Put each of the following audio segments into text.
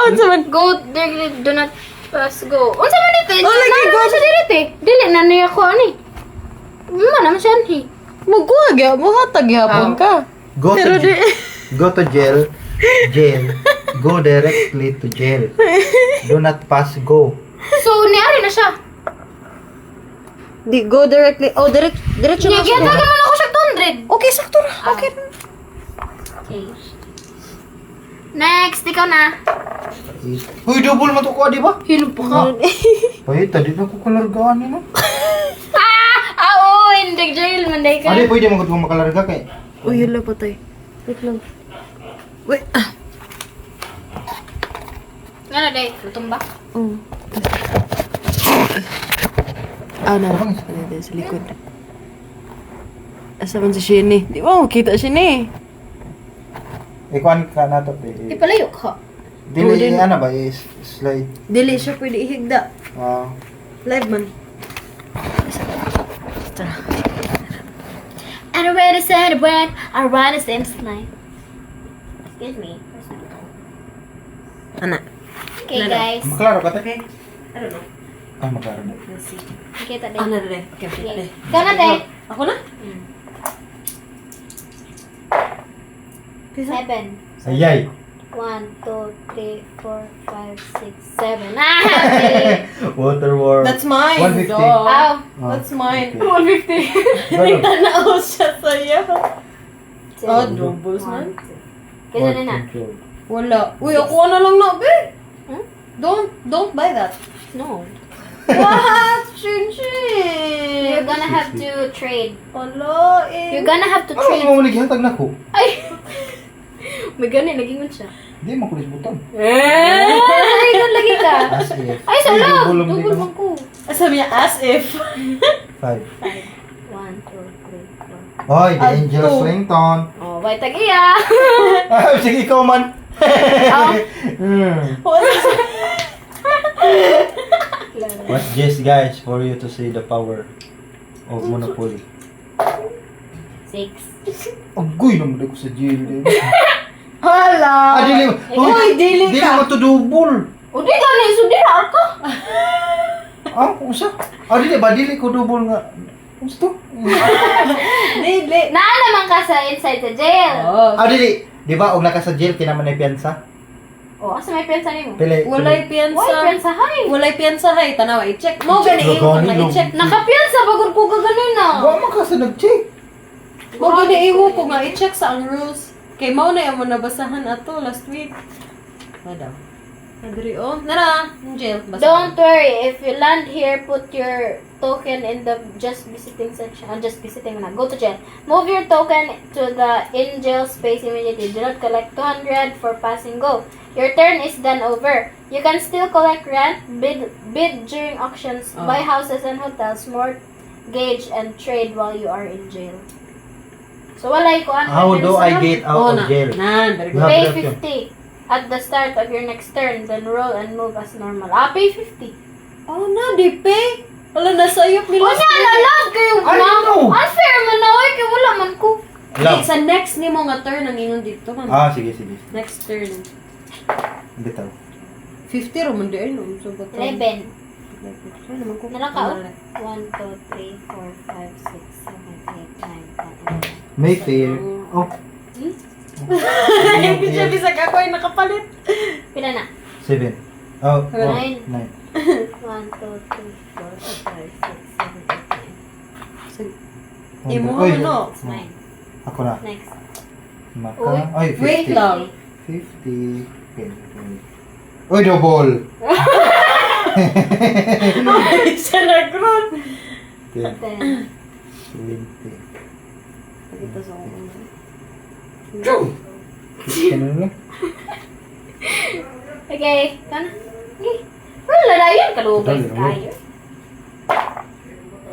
unsa man? Go, do not pass, go. Unsa man dito? Oh, lagi, go. Sa dito eh. Dili na niya ko ani. Naman siya ni. Magkuha gyud mo hatag gyapon ka. Go Pero to di go to jail. Jail. Go directly to jail. Do not pass, go. So, niari na siya. di go directly. Oh, diretso na siya. Giyatagan mo na ako siya 200. Okay, sakto na. Okay. Okay. Next, ikaw na. Uy, double mo to ko, di ba? Hilo pa ka. Ay, tadi na ko kalargaan ni no. Oo, hindi jail, manday ka. Adi, pwede mo ko makalarga kay. Uy, hala patay. Wait lang. Wait. Nga na, day. Lutong ba? Oh. Ah, na. Ano sa likod. Asa man si Shini? Di ba makita Shini? Ikuan ka na to. Ipalayo ka. Dili ano ba is slide. Dili siya pwede ihigda. Ah. Live man. Tara. And I read said when I read the same slide. Excuse me. Ana. Okay, guys. Maklaro ka ta? Okay. I don't know. Ah, maklaro na. Let's see. Okay, tadi. Ah, na rin. Okay, okay. Okay. Ate. Ikaw na, day. Ako na? 7. Ayay. 1, 2, 3, 4, 5, 6, 7. Ah, okay. Water war. That's mine. 150. dog. Ow. That's mine. Okay. 150. May tanaw siya sa'yo. Oh, doubles man. Kaya na na. Wala. Uy, ako na lang na, be. Hmm? Don't buy that. No. What? Shin-shin. You're gonna have to trade. Hala, eh. You're gonna have to Ano trade. mo mo hatag na ko? Ay! May ganun, naging siya. Di mo kulis button. Ay, nun lagi ka. As if. Ay, sala! Double mo Double dito. mo ko. Sabi niya, as if. 5. 1, 2, 3, 4. Hoy, the Ah, Angels two. Rington. Oh, bay tag-iya. Ah, sige ikaw man. Oh. What's this guys for you to see the power of Monopoly? 6. Agoy naman ako sa jail. Hala. Dili mo. Uy, dili Dili ka. mo to double. O, di gani. So, di na ka. Usa? Dili ba? Dili ko double nga. Gusto? Dili. Naa naman ka sa inside the jail. Oh. Dili. Di ba, og naka sa jail, kinaman na piyansa? Oh, asa may pensa ni mo? Pili. Walay Why piyansa. pensa hay? Walay piyansa hay. Tanawa, i-check. Mo gani I-check, iwo gani, nga no. i-check. Nakapiyansa bagod ko gaganin na. Wa man ka sa nag-check. Mo gani iwo ko nga i-check sa ang rules. Kay mao na yung nabasahan ato last week. Madam. Adri oh. Nara, in jail. Basahan. Don't worry, if you land here, put your token in the just visiting section. Just visiting na. Go to jail. Move your token to the in jail space immediately. Do not collect 200 for passing go. Your turn is then over. You can still collect rent, bid during auctions, Oh. buy houses and hotels, mortgage and trade while you are in jail. So walay ko ano. How do I get out of jail? Nan, very You good. have Pay left 50 at the start of your next turn, then roll and move as normal. Pay 50. Oh na, di pay. Wala na sayop nila. Wala na love kayo I don't know. Unfair man na oy kay wala man ko. Love. Sa next ni mo nga turn ang ingon dito man. Sige, sige. Next turn. Bitaw. 50 ro man di ay no. So ba? 11. Ay naman ko. Nala ka, oh. Wala. 1 2 3 4 5 6 7 8 9 10 11. Mayfair. Oh. Hindi siya bisag ako ay nakapalit. Pila na? 7. Oh, Nine. 9. 1 2 3 4 5 6 7 8 9. Imo Oy, ano? It's mine. Ako na. Next. Maka. Uy. Ay, 50. Wait lang. 50. Okay. Uy, double. Ay, siya nag-run. 10, 10. 20. Dito sa ako. Go! Ano na? Okay, kana. Okay. Wala na yun kalugay Dali, tayo.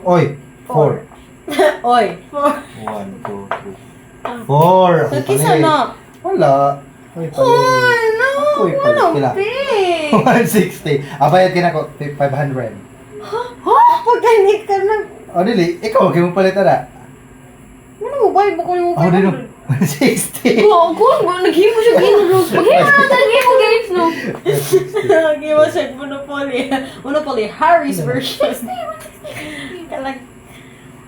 Oy, 4. Oy. 1, 2, 3. 4. Sa kisa na. Wala. Oy, pala. Oy, no. Uy, pala. Walang Pila? pay. 160. Bayad ka na ko. 500. Ha? Pagkanit ka na. Dili. Ikaw, kaya mo palitan na. Ano mo ba? Bako yung Dino. 160. Oo, kung naghimo siya ginulog. Okay, mga tagi mo guys, no? siya Monopoly. Monopoly, Harry's version. Kalag.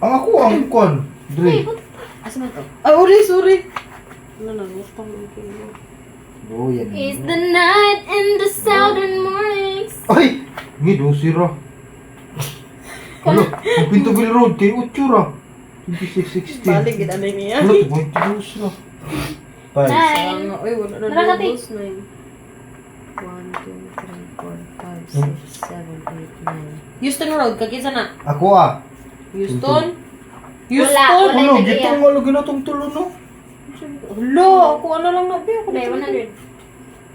Ang ako, ang kon. Dre. Asa man to? Ay, sorry. Ano, utang mo kayo. Oh, yan. Is the night and the southern mornings. Ay! Ngido, sira. Ano? Ang Pintoville Road kay Utsura. 2616. Balik, ginanay niya. Ano? 22 sila. Five. Nine. Uy, wala na Nakakati. lubos. 9. 1, 2, 3, 4, 5, 6, 7, 8, 9. Houston Road, kakisa na. Ako ah. Houston? Wala. Houston? Ano? idea. Gitong malo ginatong tulo no? Hello, ako ano lang nabi. Ako Okay, 100.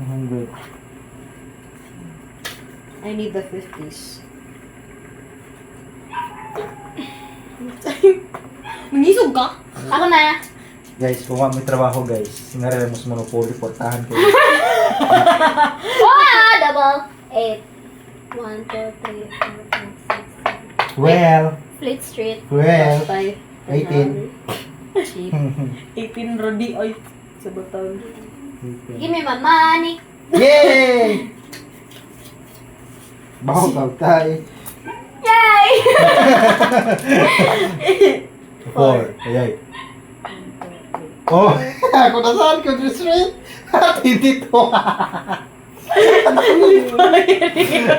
100. I need the 50s. Mangisog ka? Ako na. Guys, kung may trabaho guys, singarela mo sa Monopoly, portahan kayo. Oh, double. 8. 1, 2, 3, 4, 5, 6, 7. Well, Fleet Street. well. Tay. 18. Cheap. 18 rodi. Ay, sa batang. Give me my money. Yay! Baho ka tayo. Yay! 4. Ayay. Oh, ako na saan ko, Street? Hindi to.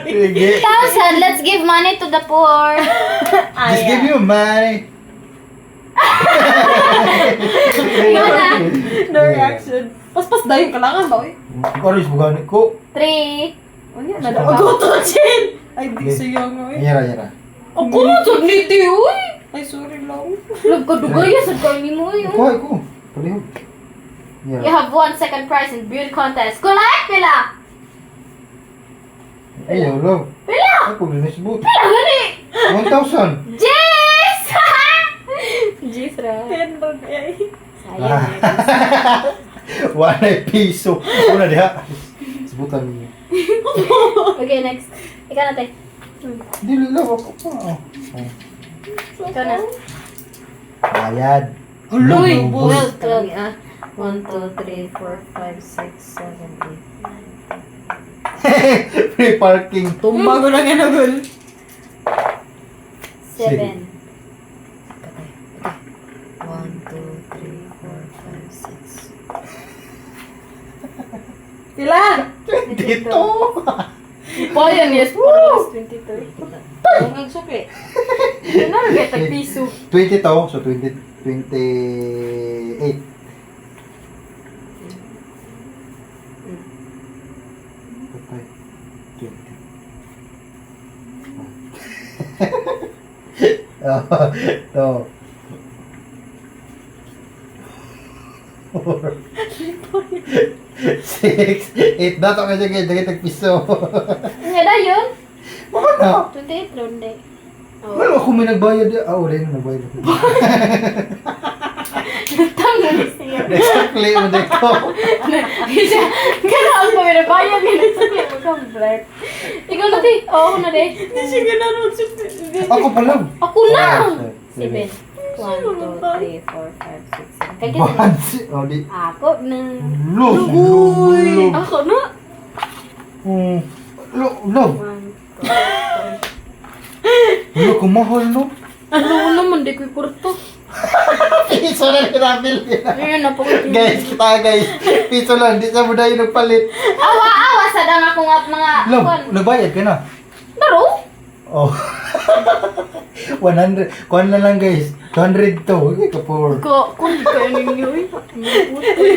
Sige. 1,000. Let's give money to the poor. Just give you money. Ikaw na. No reaction. Paspas dahil kailangan ba, uy? Orange buganit ko. 3. O yan, nadagot Chin! Ay, di sayang, uy. Yara, yara. Ako na, sagniti, uy! Ay, sorry lang. Nagkadugay sa kami mo yun. Kuha ko. Palihog. You Yara. have won second prize in beauty contest. Kulay pila. Ayaw, love. Pila. Ako, linisbot. Pila gani. 1,000. Jeez! Jeez ra. 10 doon, ay. Sayang. Wala piso. Una diha. Sebutan niyo. Okay, next. Ikaw na, te. Dili lang ako pa. Ikaw na. Bayad. Huloy! Lubos. Well, Kami, 1, 2, 3, 4, 5, 6, 7, 8. Free parking. Tumba ko lang yan, agul. 7. 1, 2, 3, 4, 5, 6. Pila? Dito. Bayan, yes. Para 23. Huwag nagsukli. Yan na, get a piso. 20 to. So, 28. Patay. 20. Oh, to. 4 6 8 dato ka dyan kayo tagpiso. Nga na yun? Baka na. 28 ronde. Wala ako may nagbayad. Wala yung nagbayad. Tama na siya. Exactly mo dito. Kaya ako may nabayag yun. Magkang black. Ikaw na, te. Oo, ako na, te. Hindi siya ganun magsukli. Ako pa lang. Ako na! 7. 1, 2, 3, 4, 5, 6, 7. Kaya kasi, Bansi. Oh, di. ako na. Love. Ako na. Love. 1, 2, 3. Wala kung mahal, no? Ano naman, di ko'y kurto. Piso lang kinabil. Ayun na po. Guys, kita guys. Piso lang. Di sa muda yung nagpalit. Awa-awa sa dang ako nga mga... Love, nagbayad ka na. Daro? Oh. 100. Kuhan na lang guys. 200 to. Okay ka for. Kung di kayo ninyo eh.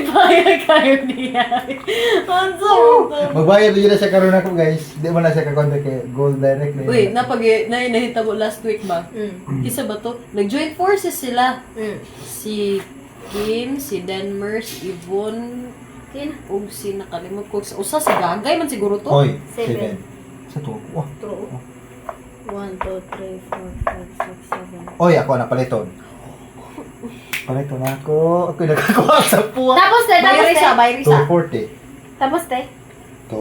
Kaya kayo niya. Ang sarap. Magbayad yun na siya karoon ako guys. Di mo na siya kakontak kay Gold Direct. Na Uy, nahita mo last week ba? Mm. Isa ba to? Nag-join forces sila. Mm. Si Kim, si Denmer, si Yvonne, Kin? ug si nakalimot ko. Usa si Gagay man siguro to. Oy, 7. 7. Sa to. Wah. True. 1, 2, 3, 4, 5, 6, 7. Oy, ako na paliton. Paliton ako. Ako nagkakuha sa puwa. Tapos, te. Tapos, Bayri te. sa, bayri sa. 240. Tapos, te. To.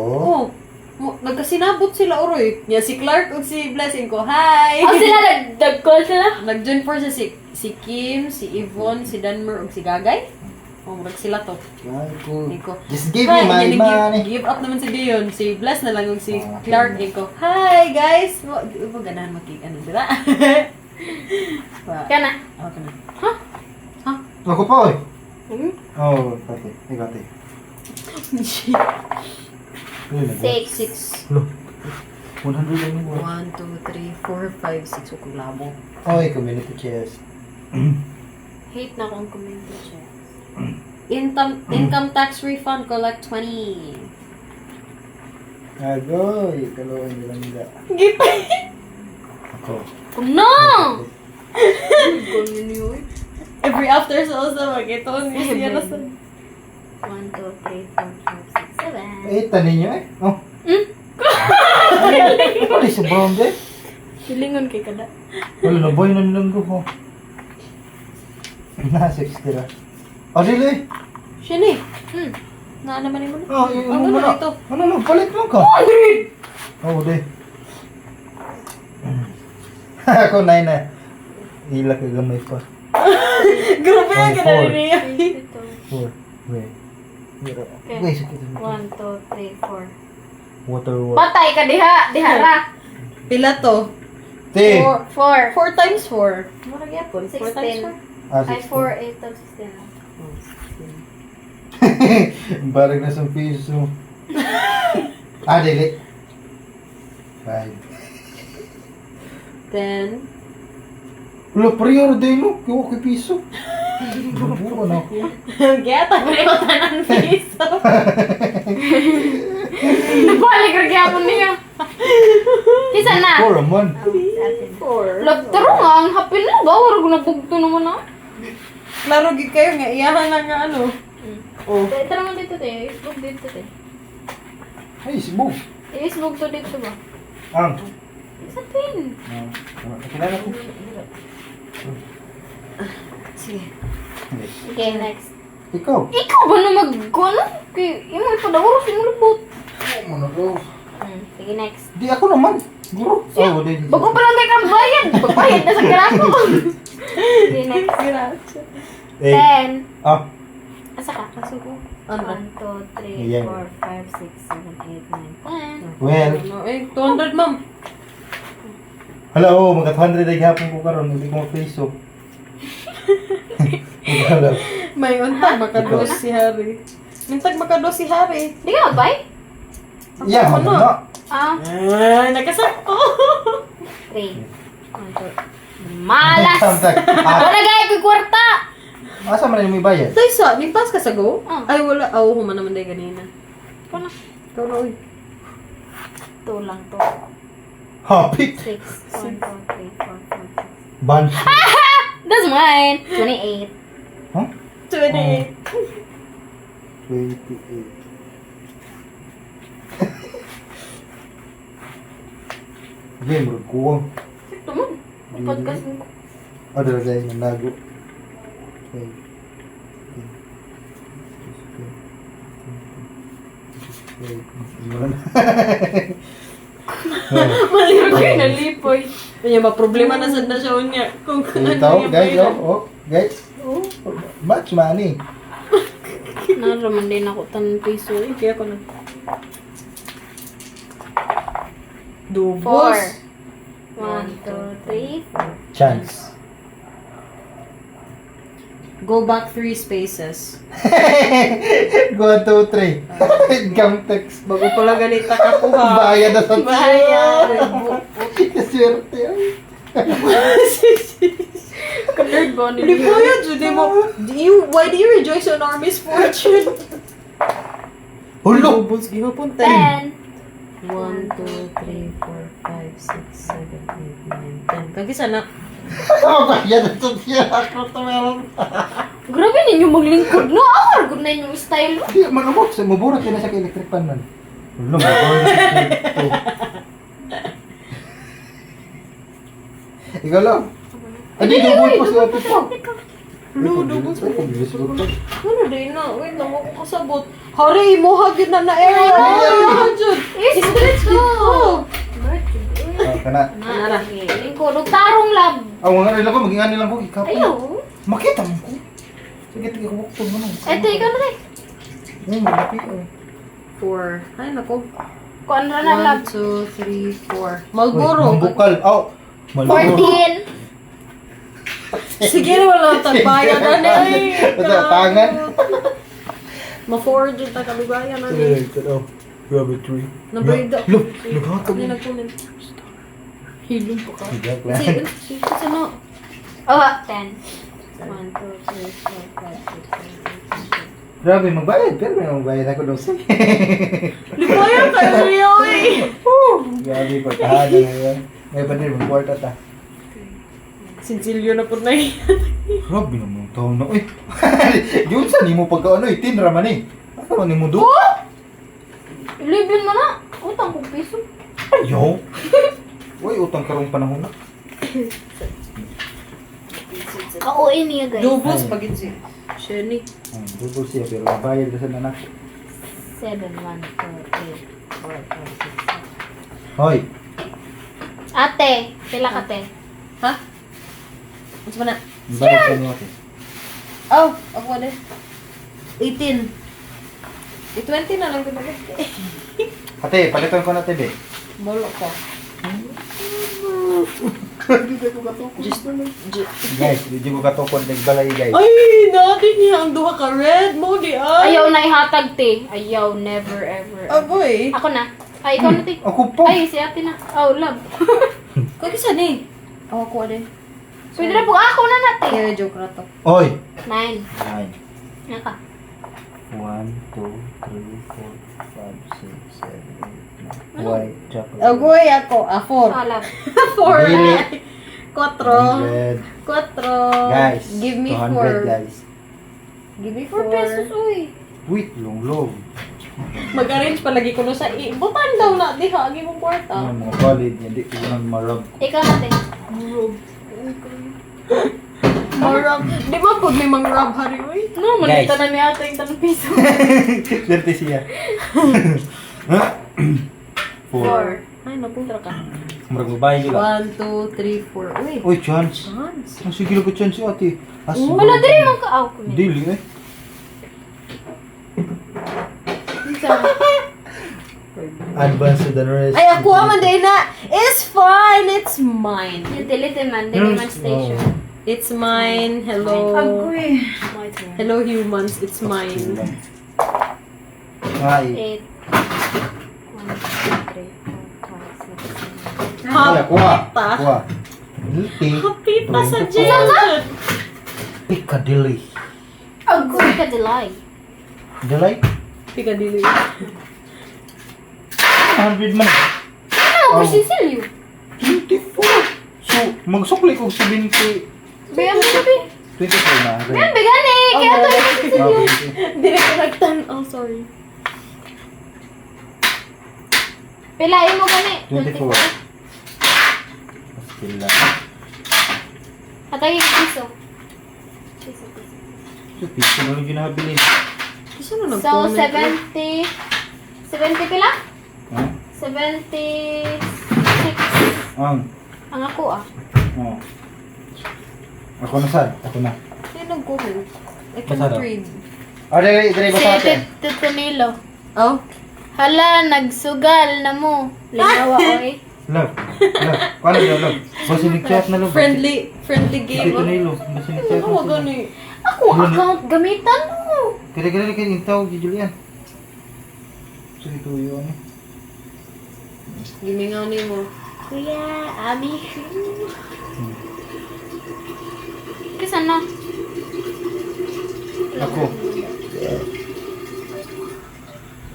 Oh, nagkasinabot sila oroy. Ya si Clark ug si Blessing ko. Hi. Oh, sila nag-call sila? Nag-join forces si Kim, si Yvonne, si Denmer ug si Gagay. Oh, murag sila to. Ay, ko. Iko. Just give me my money. Give up naman si Dion. Si Bless na lang yung si Ah, Clark. Iko. Hi, guys! Iba ganahan makik ano, dira? Kana. Okay na. Ako pa, oy. Hmm? Oh, pati. Ikaw, te. Ayun na, 6. Lo. 100 lang yung buwan. 1, 2, 3, 4, 5, 6. Ukong labo. Oy, community chest. Hate na akong community siya. Income tax refund, collect 20. Agoy, kaluan nila nila. Gipay! Ako. No! Community. Every after sales na mag-ito. Siya na sa... 1, 2, 3, 4, 5, 6, 7. Eh, tanin nyo eh. Oh. Hmm? Ano sa brown de? Silingon kay kada. Wala na boy nang ko ko. Na 60 ra. Oh, dili. Siya ni. Hmm. Na naman mo na. Oh, Ang ano ano na ito? Ano na, palit lang ka. 100! Oh, de. Ako na na. Hila ka gamay pa. Grabe Ay, ang ganun 4. niya. 4. Wait. Okay. Wait, sakit. 1, 2, 3, 4. Water. Patay ka diha. Diha ra. Pila to? Te. 4. 4 times 4. Mura gyapon. 4 times 16. 4. Ah, Ay, 4, 8, 16. Barang na sa piso. Ah, dili. 5. 10. Wala, prior din no. Kiwa kay piso. Buko na ako. Gata ko rin yung tanan piso. Nabalik ra gyapon niya. Kisa na. 4 man. 4. Lagtaro nga ang hapil na ba? Wala ko nabugto naman na. Klaro gid kayo nga. Iyahan na nga ano. Oh. Tara mo dito tayo. Isbog dito tayo. Ay, sibog. Isbog to dito ba? Ang. Sa pin. Nakilala ko. Sige. Okay, next. Ikaw. Ikaw ba na mag-ano? Imo ipadawaro sa mulubot. Ano na ko? Sige, next. Di ako naman. Guro. Oh, di. Bago pa lang kayo kang bayad. Pagbayad na sa karato. Sige, next. Grabe. 10. Ah. Asa ka? Kasuko. 1, Ano? 2, 3, Ayan. 4, 5, 6, 7, 8, 9, 10. Well. Ano? Eh, 200 ma'am. Hala, oh, magka 200 ay gapon ko karon, hindi ko ma-face off. Hala. May untag makados si Harry. Mintag makados si Harry. Di ka magbay? Yeah, Ano? ano? Ah, Nakasakto. 3. Malas! Wala gaya ko kwarta! Asa man yung may bayad? Tay sa, nipas ka sa go? Ah. Ay wala. Aw, human naman day ganina. Ito na. Ikaw na uy. 2 lang to. Hapit. 6, 1, 2, 3, 4, 5, 6. Bunch. That's mine! 28. Huh? 28. 28. Game, kuwang. Ito mo. Ang podcast mo. Ada guys, nago. Okay. Maliro kayo na lipoy. Kanya ba problema na sad na siya unya. Kung Ito, guys, bayad. oh, guys. Oh. Much money. Naraman din ako tanong piso. Uy, kaya ko na. 4. Dubos. 1, 2, 3, 4. Chance. Go back 3 spaces. 1, 2, 3. Income tax. Bago pala ganita ka kuha. Bayad na sa Bayad. Swerte. Ka-nerd ba Di ba yan? Di mo, why do you rejoice on our misfortune? Hulo! Dubos, gihapon 10. 1, 2, 3, 4, 5, 6, 7, 8, 9, 10. Kagisa na. Bayad na sa ako to meron. Grabe ninyo maglingkod. No, good na inyong style. Di, mga box. Maburat ka na sa electric pan man. Hulo, maburat na sa ito. Ikaw lang. Adi, double po sa atin po. Lo, dubos. Bilis ko to. Ano din na? Wait lang, ako kasabot. Hari, mo hagid na area. Ay, dyan. Stretch ko. Kana. Nara. Lingkod. Tarong lab. Ang mga nila ko, maging ano lang ko. Ikaw. Ayaw. Makita mo ko. Sige, tigil ko bukton mo. Eto, ikaw na rin. Malaki oh. 4. Ay, naku. Kuan ra na lang. 1, 2, 3, 4. Uy, Malboro. mambukal. Oh, Malboro. 14. Sige na wala tagbayan na ni. Ito, tangan. Ma-forward yung tagalugayan na ni. Ito, grabe 3. Nabrida. Look, naghatag Hindi mo. nag-comment. Hilong pa ka. Joke lang. Sige, ano? Oh, 10. 1, 2, 3, 4, 5, 6, 7, 8, 9, 10. Grabe, magbayad. Pero may magbayad ako daw sige. Libayan kayo niyo eh. Grabe, pagkahala ngayon. May pa din, mag-quarta ta. Sinsilyo na po na eh. Grabe naman taon na. Uy, yun sa ni mo pagka ano eh, tinra man eh. Ano man ni mo do? Ilibin mo na. Utang kong piso. Yo! Uy, utang karong panahon na. Ako niya guys. Dubos pag si Shenny. Double siya, pero bayad kasi na na. 7, 1, 4, 8, 4, 5, 6, 7. Hoy! Ate, pila ka te? Ha? Ano ba na? Bayad ka niyo ako. Oh, ako na. 18. 20 na lang ko bagay. Ate, palitan ko na TV. Bolo ko. Just, Guys, hindi ko katukod nagbalay guys. ay, dati niya ang duha ka red mo di ay. Ayaw na ihatag te. Ayaw, never ever. Agoy. Ako na. Ay, ikaw na te. Ako pa! Ay, si ate na. Oh, love. Kaya kisa ni. Oh, ako din. Pwede na po ako na natin. Kaya joke na to. Oy! 9. 9. Naka. 1, 2, 3, 4, 5, 6, 7, 8, 9. White chocolate. Agoy ako. 4. Oh, love. 4. Dili. 4. 100. 4. Guys, Give me 200 4. guys. Give me 4 pesos, 4. uy. Wait, long. Mag-arrange palagi ko na sa butan daw na. Di ha, agi mong kwarta. Ano, mga valid niya, di ko nang marag. Ikaw na te. Marab. Di ba pag may mga rab hari, uy? No, Guys. manita na ni ate yung 10 piso. Swerte siya. 4. 4. Ay, napunta ka. Marag babae juga. 1, 2, 3, 4. Uy. Uy, chance. Chance. Ang sige lang ko chance si ate. Wala din mo ka. Oh, kumin. Dili eh. Advance to the rest. Ay, ako man din na. It's fine. It's mine. Utility man. Dili man station. It's mine. Hello. Agoy. Hello, humans. It's mine. Ay. 8. 1, 2, 3, 4, 5, 6, 7. Kuha, kuha. Hapita. Kuha. Guilty. Hapita sa 24. jail. Piccadilly. Agoy ka delay. Delay? Piccadilly. 100 man. Ano, Cecilio? 24. So, magsukli ko 70. Bayan mo sabi. 24 na. Bayan, begani. Kaya to yung Cecilio. Hindi ko nagtan. Oh, sorry. Pilain mo gani. 24. Still lang. Atay yung piso. So, piso na lang ginahabilin. Kasi ano So, nag-comment? 70. 70 pila? Ha? 76. Ang. Ang ako ah. Oh. Ako na sad. Ako na. Ay, nag-comment. I Basa cannot daw. read. Oh, dali ba sa Si atin? Tutunilo. Oh? Hala, nagsugal na mo. Ligawa oy. Love. Love. Kano daw, love? Basta nag-chat na, love. Friendly game. Ito na ilo. Basta nag-chat Ano na. mo gani? Ako, account gamitan mo. Kaya intaw, Julian. So, ito yun. Gimingaw ni mo. Kuya, abi. Kasi na? Ako.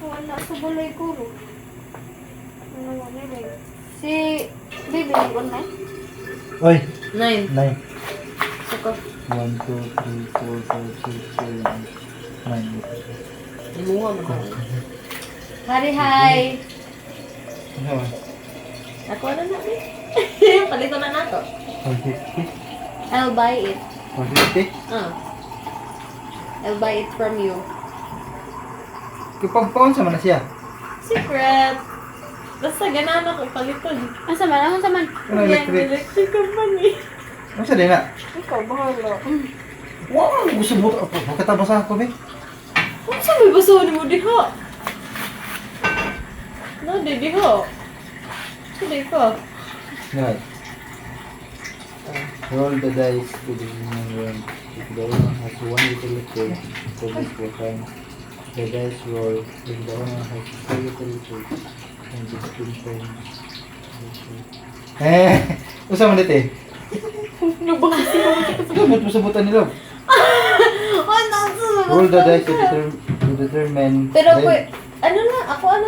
Wala sa balay ko. Ano mo nilay? Si Baby, online? Oy, 9. 9. Sako. 1, 2, 3, 4, 5, 6, 7, 8, 9. Imuha mo ka. Hari, hi. Ano ba? Ako na na. Palito na nato. 150? I'll buy it. 150? I'll buy it from you. Kapag sa man na siya. Secret. Basta ganahan ako paliton. Asa man? Ano sa man? Ano electric? Electric company. Ano sa din na? Ikaw, bahala. Wow, gusto mo. Pagkatabasa ako, be. Kung saan may basahan mo diha? No, di diha. Sige ka. Right. Roll the dice to the human room. If the owner has one little liquid, so this will time. The dice roll. If the owner has two little liquid, then the spin time. Usa man dito eh. Nabangasi mo. Gamot mo sa butan nila. Ano? Roll the dice to determine. Pero ano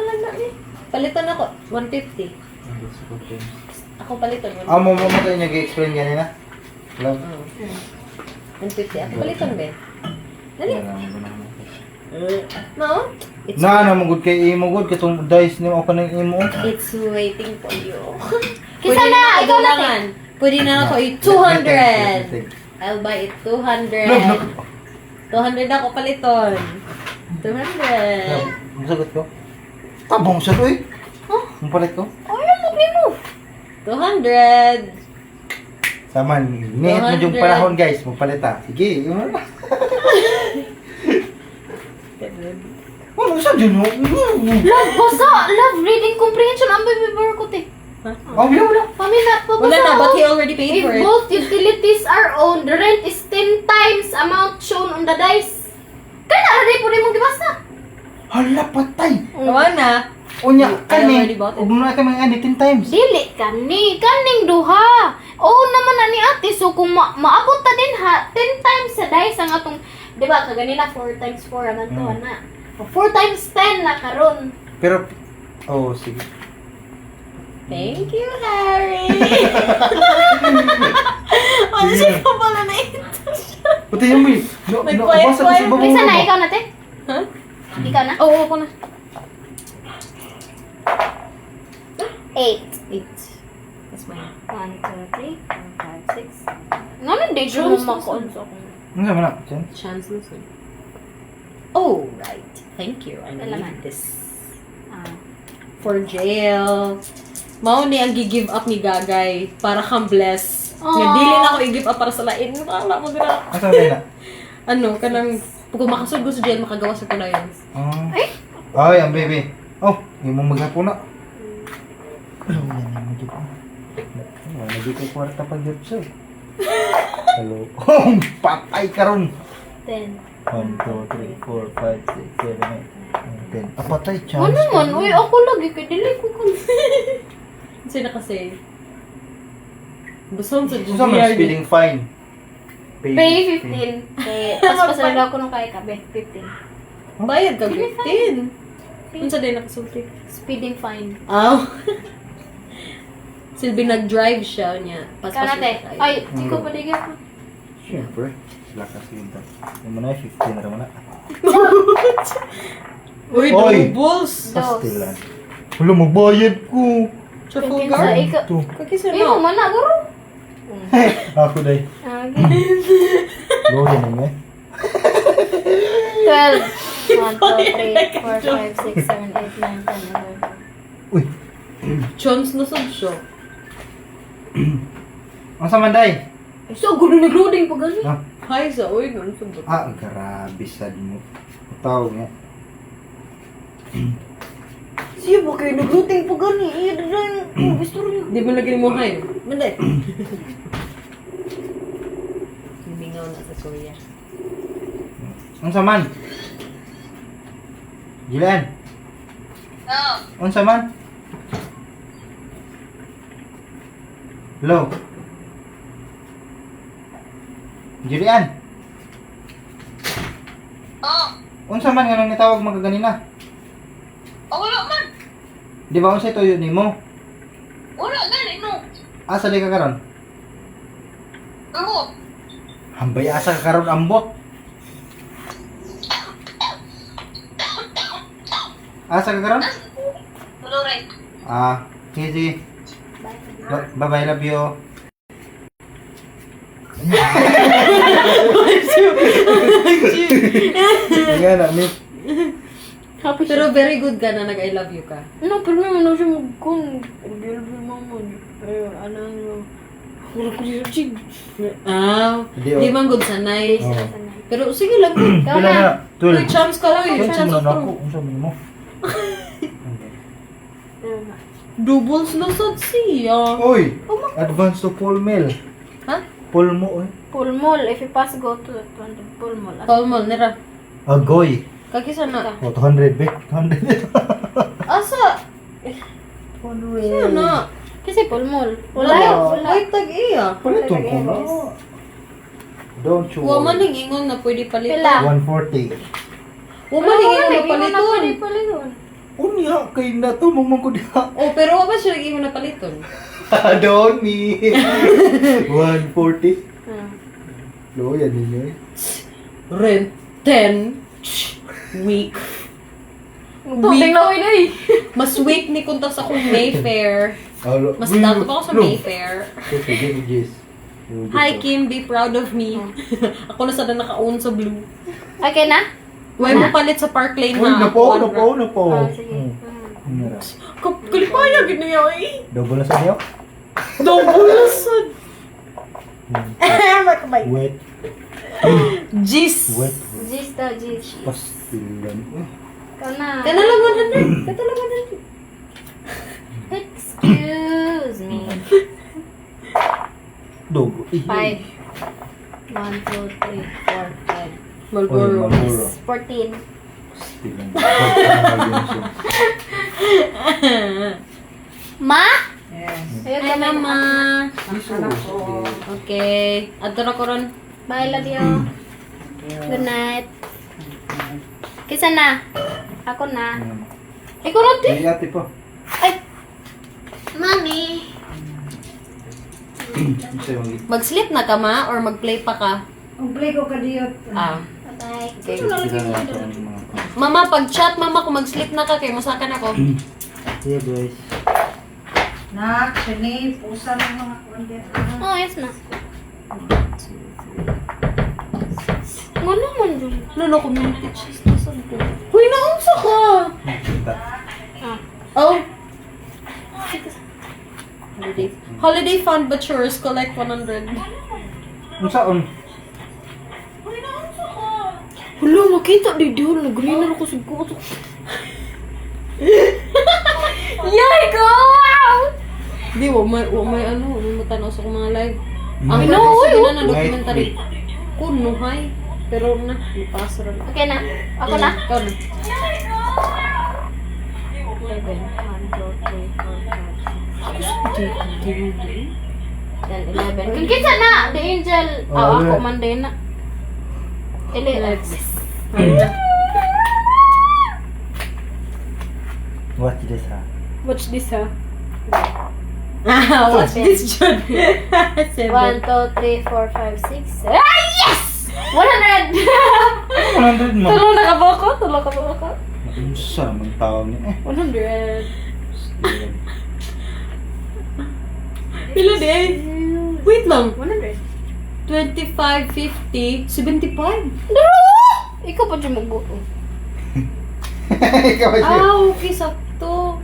lang na ni? Palitan ako, 150. Ako palitan, 150. Ah, mo kayo nag-explain ganina? Love. 150. Ako palitan, be. Dali. No? It's, Na mugod kay imo gud katong dice ni ako nang imo. it's waiting for you. Kisa na, ikaw na, te. Pwede na ako i-200. I'll buy it 200. 200 ako paliton. 200. Masagot ko. Tabong siya to eh. Huh? Ang palit ko. Ayaw mo, mo. 200. Saman, niit mo yung 200. panahon guys, magpalit ha. Sige. Ano sa dyan mo? Love, basa. Love, reading comprehension. Ang bibibor ko, te. Oh, wala. Pamina, Wala na, pabasa but he ako. already paid If for it. both utilities are owned, the rent is 10 times amount shown on the dice. Kaya na, po rin mong gibasa. Hala, patay. Tawa na. Unya, I already kani. bought it. Huwag mo na kayo mga 10 times. Dili kaning duha. Oo naman na ni ate, so kung maabot ta din ha, 10 times sa dice ang atong, di ba, kaganila 4 times 4 naman to, na. 4 times 10 na karon. Pero, oh, sige. Thank you, Harry. Ano siya pa pala na ito? Pati yung may, Nagkwayat-kwayat. basa ko sa babong Kaysa na, ba? ikaw na, te? Huh? Ikaw na? Oo, ako na. 8. 8. That's mine. 1, 2, 3, 4, 5, 6. Nga na, day drums na ko. Ano naman na? Diyan? Chance listen. Oh, right. Thank you. I Alaman. need this. For jail. Mao ni ang gi-give up ni Gagay para kang bless. Nga Aww. dili na ako i-give up para sa lain. Wala mo gira. Asa ba na? Ano, kanang kung makasud ko sa jail makagawa sa kunayon. Ay. Ay, ang baby. Oh, imong maghapon na. Ano yan ang medyo pa? Wala di ko kwarta pag yun siya. Hello. Oh, patay ka ron. 10. 1, 2, 3, 4, 5, 6, 7, 8, 10. Ah, patay, chance. Ano man? Uy, ako lagi. Kaya dili ko kan. Kasi nakasave. Gusto mo sa Gusto mo speeding fine. Pay 15. Kaya, tapos pasalaga ko nung kaya ka, be. 15. Bayad ka 15. Kung sa din nakasulti. Speeding fine. Aw. Silbi nag-drive siya niya. Ikaw na, te. Ay, di ko paligyan ko. Siyempre. Lakas yun ta. Yung mo na 15 na na. Uy, Oy! doubles! Pastilan. Wala, magbayad ko. Sa full Sa guard? ikaw. Ito. Kakisa Ay, mo na. man na, guro. Ako day. Go din mo eh. 12. 1, 2, 3, 4, 5, 6, 7, 8, 9, 10, 11. Uy. Chons na sab siya. Ang samanday. So, gulo nag-loading pa gani. Ah, Hi sa uy, ganun sa ba? ah, grabe sad mo. Tawag nga. Siya ba kayo nag-loading pa gani? Iya, dadayin. Gusto rin. Di mo lagi mo hi. Manday. Lumingaw na sa Surya. Ang saman. Jilan. Ang saman. Hello. Julian. Unsa man nga nang nitawag mga ganina? Wala man. Di ba unsa ito yun nimo? Wala gani no. Asa di ka karon? Ako. Hambay asa ka karon ambot. Asa ka karon? Hello, right. Ah, sige sige. Bye-bye, love you. Nga na, miss. Happy siya. Pero very good ka na nag-I love you ka. No, pero may ano siya mag-kun. Bilbil mo mo. Ano nyo. Wala ko dito, Jig. Di man good sanay. Oh. Pero sige lang. Ikaw Pila na. na? 12. May chance ka lang. May chance Ano of na pro. ako? Unsa man mo? Doubles na sad siya. Oy! Advance to full meal. Ha? Full mo eh. Pulmol. If you pass, go to 200. Pulmol. Palmol, nira. Agoy. Kagisa na. Oh, 200 be. 200. Asa? Siya na. Kasi pulmol. Wala. Wala. Ay, tag-iya. Paliton ko na. Don't you Huwag man worry. yung ingon na pwede paliton. Pila? 140. Huwag man yung ingon na paliton. Paliton. Unya kay na to mong ko diha. Oh, pero huwag ba siya nag-ingon na paliton? Don't me. 140. Ah. Lo yan ninyo eh. Rent 10 week. Tuting na ko eh. Mas week ni kunta sa akong Mayfair. Mas dato pa ako sa Mayfair. Sige, Jis. Hi Kim, be proud of me. Ako na sana naka-own sa blue. Okay na? Huwag mo palit sa Park Lane Uy, ha. napo. Ah, sige. Mira. Kalipaya, ginayaw eh. Double na sa niyo? Double-sad. Wet. Jeez. Wet. Jis daw, Jis. Pastilan. Ikaw na. Kaya lang 100. Kaya lang 100. Excuse me. Dogo. 5. 1, 2, 3, 4, 5. Malboro. Malboro. 14. Pastilan. Ma? Ay, mama. Jesus. Okay. Ato na ko ron. Bye, love you. Good night. Kisa na? Ako na. Ikaw ron, di? Ay, ate po. Ay! Mami! Mag-sleep na ka ma or mag-play pa ka? Mag-play ko ka diyot. Ah. Bye. Okay. Mama, pag-chat mama kung mag-sleep na ka kay masakan ako. Yeah, guys. Nak, sini, pusa ng mga kuwandir. Oh, yes na. Ano naman dun? No, community chest na saan ko. Huy, naunsa ka! Ah. Oh. Holiday fund butchers collect 100. Ang saan? Hala, makita di diyon. Nag-greener ako sa guto. Yay ko! Di, wa may ano, matanaw sa akong mga live. Ang No, sige uy, na na documentary. Kuno, hay. Pero na, lipas rin. Okay na. Ako na. Ikaw na. 11. 1, 2, 3, 4, 5, 6, 7, 8, 9, 10. 11. Kung kinsa na, the angel. Oh, Ako yeah. man din na. 11. Watch this ha. Watch this ha. Ah, watch this, John. 1, 2, 3, 4, 5, 6. Ah, yes! 100! 100 mo. Tulong na ka ba ako? Tulong ka ba ako? Ang saan ang tao niya eh. 100. Pila di? Wait lang. 100. 25, 50, 75. Ikaw pa dyan magbuto. Ikaw ba siya? Ah, okay, sakto.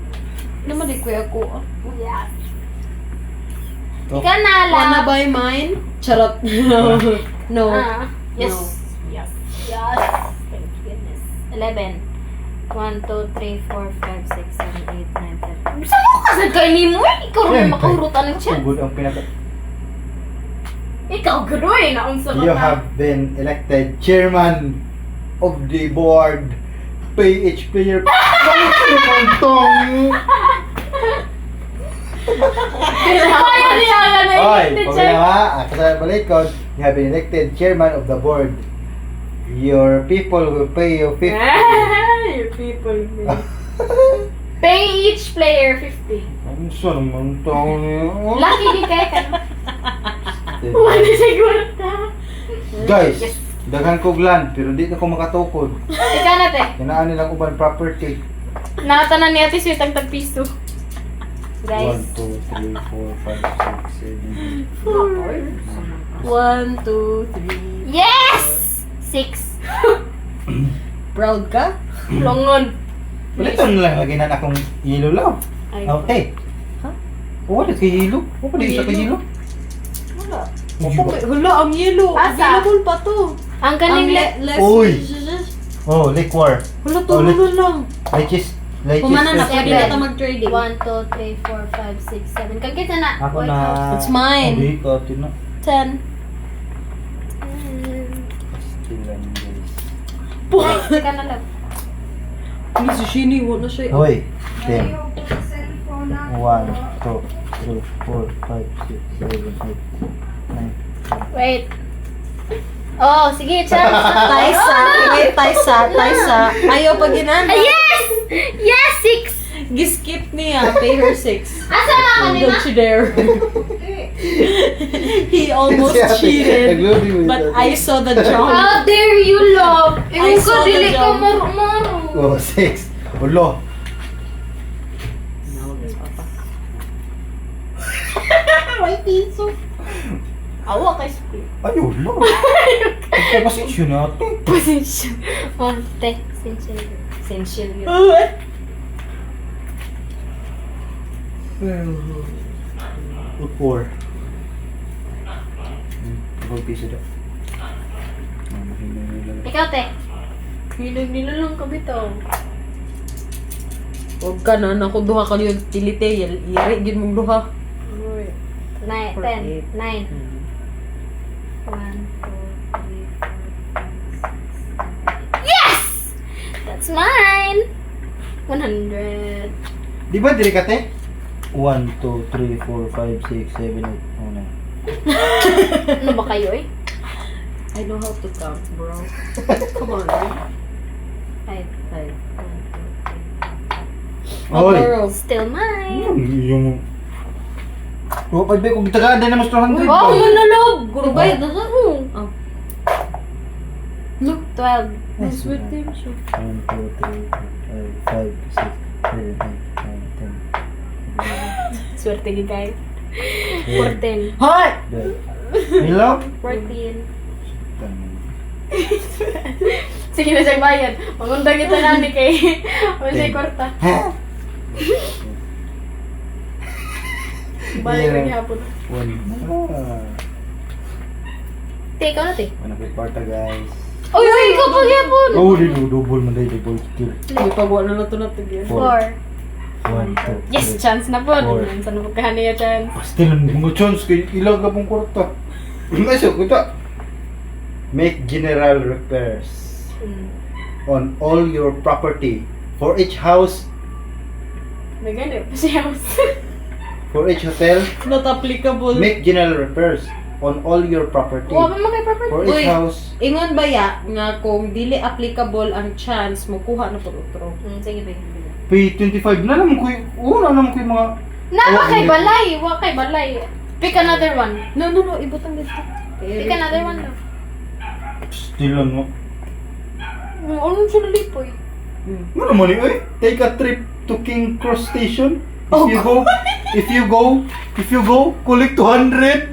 Naman di kuya ko. Yes. Oh. Ikaw na lang. Wanna buy mine? Charot. No. Ah, yes. Yes. Yes. Thank goodness. 11. 1, 2, 3, 4, 5, 6, 7, 8, 9, 10. Saan mo kasad kayo ni mo? Ikaw rin Siyempre. makahurutan ng chat. Good ang pinaka... Ikaw gano'n eh. Naunsa ka You na. have been elected chairman of the board. Pay each player. Tong. Kaya niya ka na Oy, hindi pag check. nga, ako sa balikod, you have been elected chairman of the board. Your people will pay you 50. Your people. Pay each player 50. Ang saan naman tao niya? Lucky di kaya ka. Wala siguro ta. Guys, daghan kog land, pero di na ko makatukod. Ikaw na te. Kinaan nilang uban property. Nakatanan ni Ate Sweet ang tagpiso. 1, Guys. 2, 3, 4, 5, 6, 7. 1, 2, 3. Yes! 6. Proud ka? Longon. Ito na lang lagi na akong hilo lang. Ay. Okay. Ha? Wala kay hilo. Wala isa kay hilo. Hala, ang yellow. Asa? Available pa to. Ang kaning less. Uy. Oh, liquor. Hala, tulo na lang. Leches. Leches. Kumana na, pwede na Seven. ito mag-trading. 1, 2, 3, 4, 5, 6, 7. Kagkita na. Ako White na. house. It's mine. Abi, kati na. 10. Stilan, guys. Next, ka na lang. Ano si Shini? Wala siya. Hoy. 10. Ayaw ko sa cellphone na. 1, 2, 3, 4, 5, 6, 7, 8, 9, 10. Wait. Oh, sige, chance. Taysa. Wait, Taysa. Ayaw pa ginan. Yes! Yes, 6! Giskip niya. Pay her 6. Asa na ako nila? Don't you dare. He almost Si ate, cheated. nag-loading mo But ito. I saw the jump. How dare you, love? I Ewan ko, saw the dili ka jump. maro-maro. Oh, 6. Ulo. May piso. Awa kay split. Ay, ulo. Ito pasensyo na ito. Position. Monte. Sensual yun. Four. Ibang piso daw. Ikaw, te. Hinag nila lang kabitaw. Huwag ka na, naku duha ka yun. Tilite, iri, gin mong duha. 9, 10, 9. 1, 2, 3, 4, 5, 6. Yes! That's mine! 100. Di ba diri ka te? 1, 2, 3, 4, 5, 6, 7, 8. Oh, na. Ano ba kayo eh? I know how to count, bro. Come on, 5. 5. Oy! Still mine. Yung... Oh, pag kung tagaan din naman 200. Wow, yun na love! Gurubay, nasa mo. Oh. Look, 12. ang sweet din siya. 1, 2, 3, 4, 5, 6, 7, 8, 9, 10. Swerte gid kayo. 14. Hot! Hello? 14. Sige na siyang bayan. Magundang kita nani kay. Wala siya kwarta. Ha? Balik rin hapon. 1. Te, ikaw na te. Ano pa kwarta guys? Uy, ikaw pa hapon. Oh, di double man dai double skill. May pagawa na nato nato yan. 4. 1, 2, Yes, chance na po. Four. Saan na magkahani yung chance? Still mga chance kay ilang ka pong kwarta. Ngayon, kita. Make general repairs on all your property. For each house, May ganun pa siya house. for each hotel, Not applicable. make general repairs on all your property. Huwag mo kay property. For each Uy. house, Ingon ba ya nga kung dili applicable ang chance mo kuha na po utro. Sige, be. pay 25 na naman ko una naman ko yung mga Wa kay balay. Wa kay balay. Pick another one. No, ibutang dito. Pick another one daw. stilan mo. Ano siya nalipoy? Ano naman eh? Take a trip to King Cross Station. If you go, collect 200.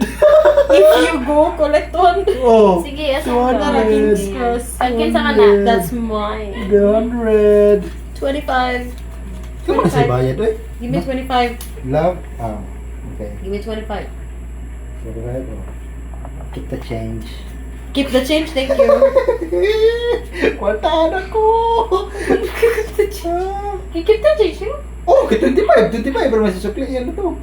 If you go, collect one. Oh, Sige, asa Tara, 200. King's Cross. Pagkin sa kana. That's mine. 100. 25. Kamu kasi bayad eh. Give me 25. Love? Ah, okay. Give me 25. 25. Oh. Keep the change. Keep the change, thank you. Kwartahan ako. Kikip na siya. Oh, ke 25. 25 pero masih sukli yan na to.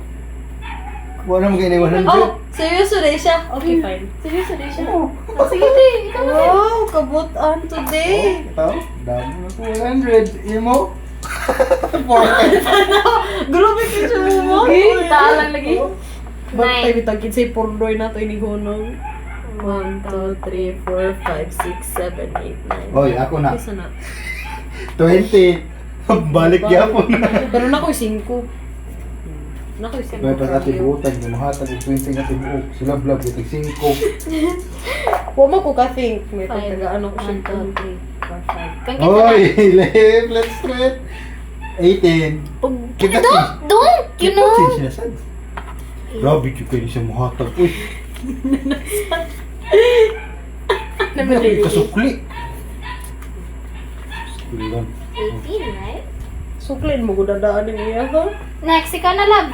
Wala mo kayo 100. Oh, seryoso na siya? Okay, fine. Seryoso na siya. Oh. Sige, te. Ikaw na. Wow, kabutan today. Ito, dami ako 100. Imo? Grabe ka siya mo. Talang lagi. Bakit tayo 9. bitagin sa pornoy na ito inihunong? 1, 2, 3, 4, 5, 6, 7, 8, 9. Oy, ako na. Isa na. 20. Balik yapon na. Pero nako'y 5. Nako'y 5. May pas ati buutan, gumuhatag og 20 nga tibuok. Sila vlog itag 5. Huwag mo ko ka-think. May 5. pagkagaan ako siya. 1, 2, 3, 4, 5. Kangkita na. Oy, left, let's straight. 18. Kita Don't, you know. Grabe ko kayo siya muhatag. Uy, Naman kasukli. Stilan. 18, right? Suklin mo, gudadaan ng iya ha? Next, ikaw na, love.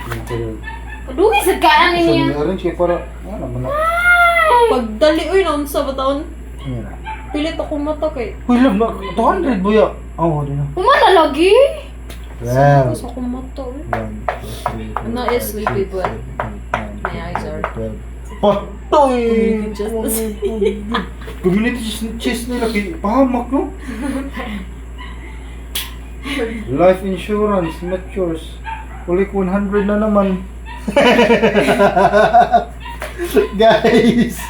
Kadugi sa kaan So, niya. ni-arrange kayo para, ano mo na. Pagdali, uy, naon sa bataon. Ayan na. Pilit ako mata kay. Uy, love na. 200 buya. Oh, di na. Humana lagi. Well. Gusto akong mata, uy. 1, 2, 3, 4, No, it's sleepy, but my eyes are- Patoy! Justice. Community chest nila kay pahamak, no? Life insurance, not yours. Ulit 100 na naman. Guys!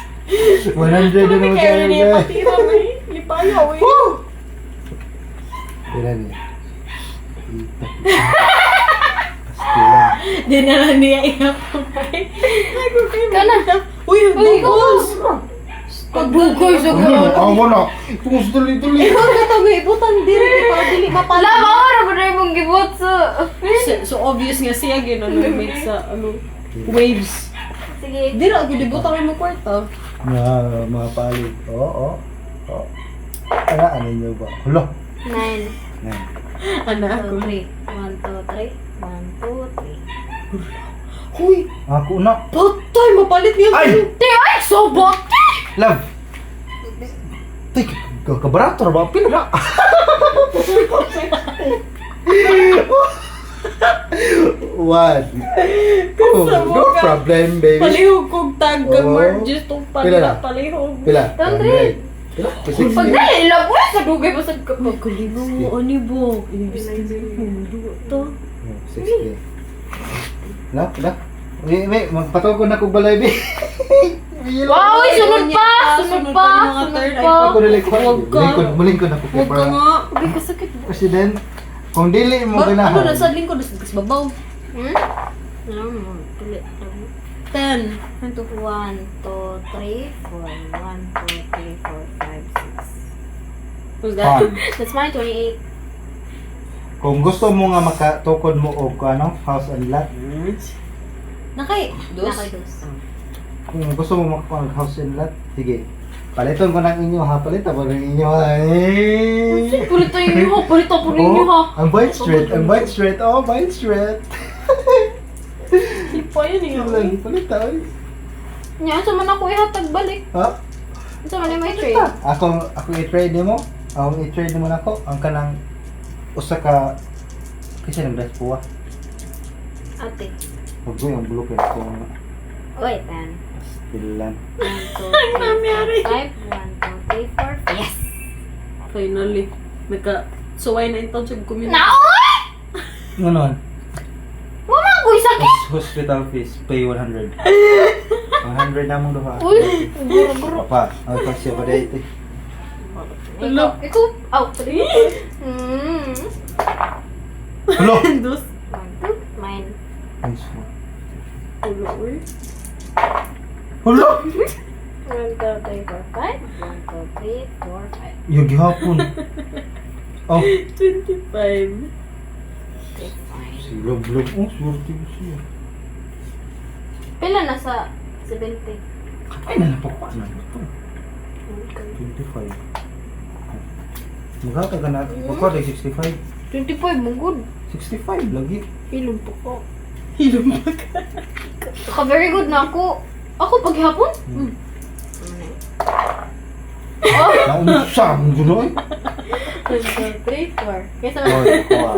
100 na naman tayo, guys. Lipayaw, uy. Kira niya. Pastilan. Di na lang niya iyak. Kana. Uy, bugos! Pagbugoy sa Ano? Awa na. Tungos dali-dali. Ikaw na ito, may ibutan diri para dili mapala. Lama ora ba na imong gibot sa. So obvious nga siya ginanumit sa ano waves. Sige. Dira gyud ibutan mo kwarta. Na, mga palit. Oo. Oo. Ano niyo ba? Hala. 9. Yan. Ana 1, ako. 2, 3. 1, 2, 3. Huy, Ako na. patay mapalit niya. Ay! Te ay sobot. Love! Tay, kabarato na ba? Pila na? One. Oh, Kasama no ka. problem, baby. Palihog kog tag ka Oo. Mark just tong Pila na? palihog. Pila? 100. Pila? Pag dali labo sa dugay ba sa kapag. Magalingan mo ani ba? Ibig to. 60. La, la. Wait, magpatawag na kong balay, baby. Wow, uy, sunod pa. Sunod pa. mga Sunod third pa. Ako na like, Huwag ka. mulingkod na ko. Huwag ka nga. Uy, kasakit ba? President, kung dili mo Ba, ano ganahan. na sa lingkod sa babaw? Hmm? Ano mo? Tulit. 10. 1, 2, 3, 4. 1, 2, 3, 4, 5, 6. Who's that? That's mine, 28. Kung gusto mo nga makatukod mo og ano, house and lot, Nakay, dos. Nakados. kung gusto mo makakuha ng house and lot, sige. Paliton ko ng inyo ha, palitan ko ng inyo ha. Eh. Pulito yun ha. Pulito po ninyo ha. Oh, I'm bite straight, I'm bite straight, oh, bite straight. Lipa yun Yun lang, palitan. Nya, sa man ako ihatag balik. Ha? Sa man may trade. Ako i-trade mo, ang i-trade mo na ako, ang kanang usa ka kasi nag-dress po Ate. Huwag mo yung bulok ko nga. Wait, man. Pilan. 1, 2, 3, 4, 5. 1, 2, 3, 4. Yes! Finally. Nagka-suway na ito sa community. Naoy! Ano? Wala ko sakit! Hospital fees, pay 100. 100 na mong duha. Uy! Buro-buro. Papa, ang pasya pa dito. Ikaw, out. Hello! Dos. 1, 2, mine. Ulo, uy. Hello! 1, 2, 3, 4, 5. 1, 2, 3, 4, 5. Yung gihapon. Oh, 25. si Love. Oh, swerte mo siya. Pila na sa 70? Ay, nalapak na ito. 25. Magkaka ka na. Papa, 65. 25 mong good. 65 lagi. Hilom po ko. Ka very good na ako. Ako paghapon? Oh! Naunsa ang gulo eh. 1, 2, 3, 4. Kesa Oh, kuha.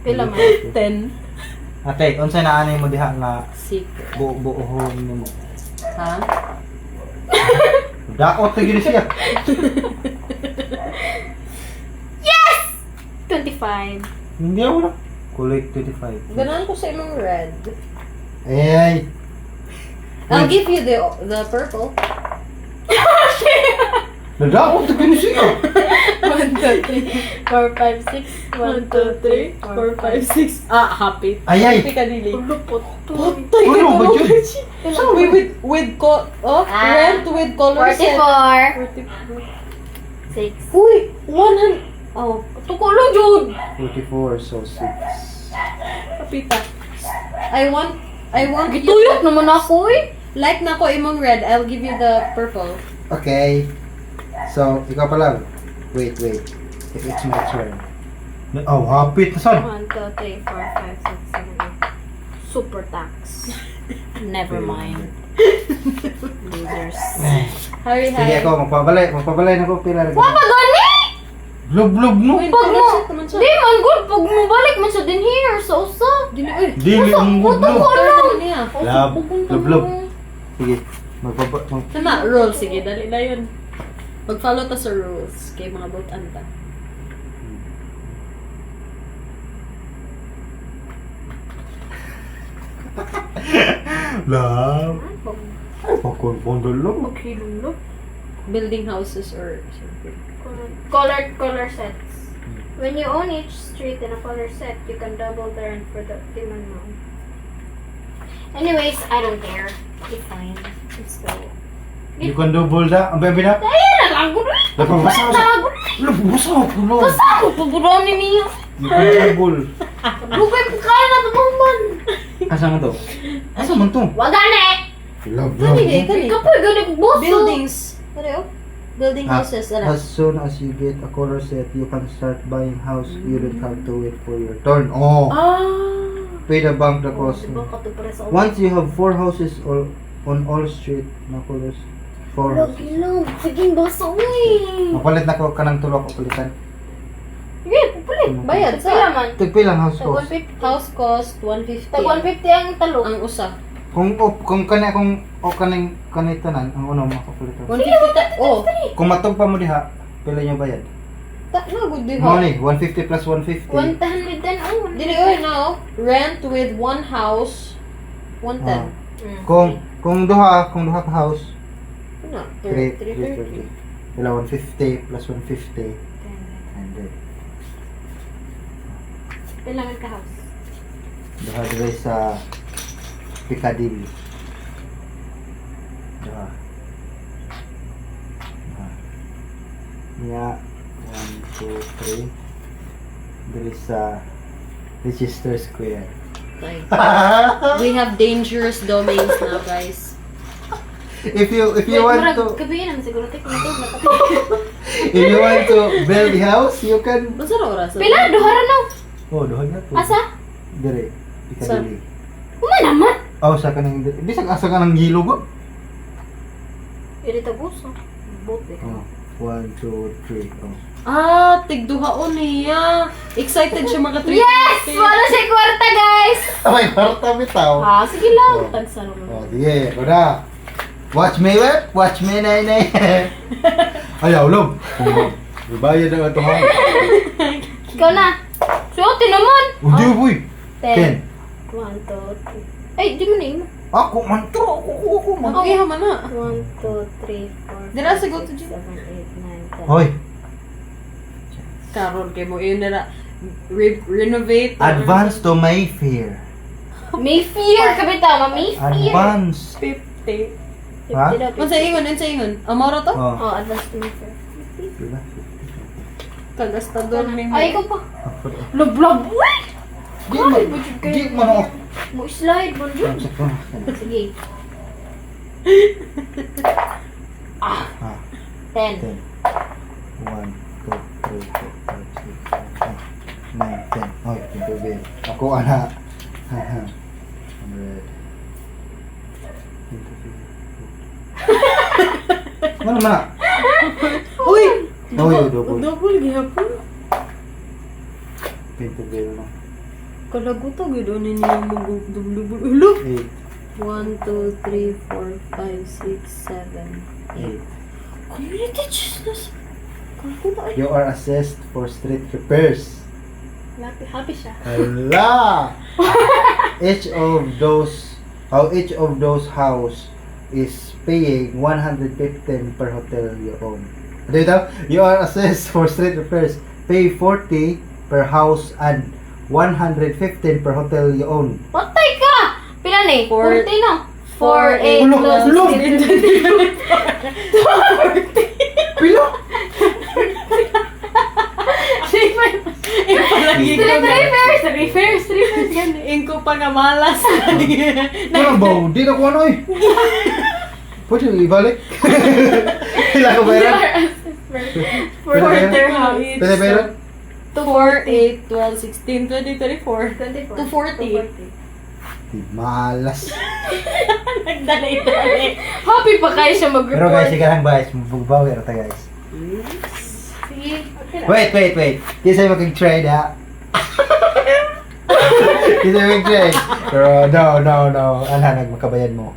pila man. 10. Ate, unsay na anay mo diha nga Secret. buuhon mo? Ha? Daot na gini siya. 25. Hindi ako na. Kulik 25. Ganahan ko sa imong red. Ay! I'll give you the purple. Nadaot na gini siya. 1, 2, 3, 4, 5, 6. 1, 2, 3, 4, 5, 6. Ah, happy. Ay! Happy ka dili. Lupot. Putay ka Ano ba naman. yun? So, with rent with color set. 44. 44. 6. Uy, 100. Oh, Tukulo, Jud. 44, so 6. kapita. I want you Gituyok naman ako eh. like na ko imong red. I'll give you the purple. Okay. So, ikaw pa lang. Wait. If it's my turn. Oh, hapit na son. 1, 2, 3, 4, 5, 6, 7, 8. Super tax. Never mind. Losers. Hari, Sige hari. ako, magpabalay na ko pila. Wa pa gani? Blub no. Pag mo, di man good. Pag mo balik man sa din here sa usa. Dili, uy. Dili ang Puto blub. ko lang. Niya. Lab. Sige. Tama, rules. Sige, dali na yun. Mag-follow ta sa rules. Kay mga boat anta. Lab. Pagkon-pondol lang. Maghilulog. Building houses or something. Color sets. When you own each street in a color set, you can double the rent for the demand now. Anyways, I don't care. It's fine. It's so. You can double da. Ang baby na. Ay, nalago na. Napabasa ko sa... Nalago na. Napabasa ko no. Basta ako pagurani niyo. You can double. Bukay po kaya na ito man. Asa man to? Asa man to? Wagane! Love, Kani, kani. Kapoy, gani ko boso. Buildings. Ano yun? Building Ah, houses. Ano? As soon as you get a color set, you can start buying house. You don't have to wait for your turn. Oh, Ah. pay the bank the cost. Diba ka to pare sa Once you have 4 houses or on all street na colors, 4 houses. Lagi lang. Sige, basa uy. Mapalit na ko kanang tulo ko palitan. Sige, pupulit. Bayad sa- Pila man. Tagpay lang house Tag cost. 150. House cost, 150. Tag 150 ang talo. Ang usa. Kung kaning tanan ang uno makapalitan. 150 ta. Oh. Kung matog pa mo diha, pila yung bayad? Ta na good di Mo ha. ni 150 plus 150. 110 oh. Dili oy no. Rent with one house 110. Kung duha ka house, Ano? 330. Pila 150 plus 150. 100. Pila man ka house. Duha dire sa Piccadilly. Duha. Nya 1, 2, 3. Dire sa Leicester Square. Like, we have dangerous domains now, guys. If you want to Gabi na siguro tek na to. if you want to build the house, you can. Basta na oras. Pila duha ra no. Oh, duha na to. Asa? Dire Piccadilly. Uma naman. Oh, sa kanang bisag asa ka nang gilo go. Iri ta buso. Bote. Oh, 1, 2, 3. Oh. Ah, tigduhaon niya. Excited siya mga 350. Yes! Wala siya kwarta, guys! Ay, kwarta bitaw. Ah, sige lang. Oh. Tagsaro Oh, mo. sige, kuda. Watch me, web. Watch me, nay, nay. Ayaw, love. Ibayad ang ito, ha? Ikaw na. Suotin naman. Hindi, boy. 10. 10. 1, 2, 3. Ay, di mo na yun. Ako, man to. Ako, man. Okay, haman na. 1, 2, 3, 4, Dira, sagot to 7, dyan. 8, 9, 10. Hoy, Karon kay mo yun na renovate. advance to Mayfair. Mayfair ka bitaw, ma Mayfair. Advance. 50. Ha? 50 daw, Ano sa ingon? Ano sa ingon? Amora to? Oh. Oh, advance to Mayfair. Diba? Kagastador ni mo. Ay, ikaw pa. Love. Uy! Di man, di man ako. Mo slide mo dyan. Sakto. Sige. Ah, 10. 10. 1, 2, 3, 4, 5, 6, 7, 8, 9, 10. Oh, ito ba? Ako, ana. 100. Ano na? Uy! Uy, double. Double gihapon. Pinto bill no. Kalaguto gid ani niya mag-double. Hello? 8. 1, 2, 3, 4, 5, 6, 7, 8. Community business. Kalaguto ay. You are assessed for street repairs. Happy siya. Hala! each of those house is paying 115 per hotel you own. Dito, you are assessed for street repairs. Pay 40 per house and 115 per hotel you own. Patay ka! Pila ni? 4, 40 no? 4, 8 Ulo, plus ulo. 15. Pila? Palagi ko na. Refairs. Ingko pa nga malas. Ano ba? Di na ko ano eh. Pwede ibalik. Kailan ko bayran? Porter house. Pwede bayran? 2, 4, 8, 12, 16, 20, 24. 24. 240. Di malas. Nagdalay-dalay. Happy pa kayo siya mag-report. Pero guys, sige lang guys. Mabugbawi ito guys. Sige. Okay lang. Wait. Kisa yung mag-try na. Kisa yung mag-try. Pero no. Ala, nagmakabayan mo.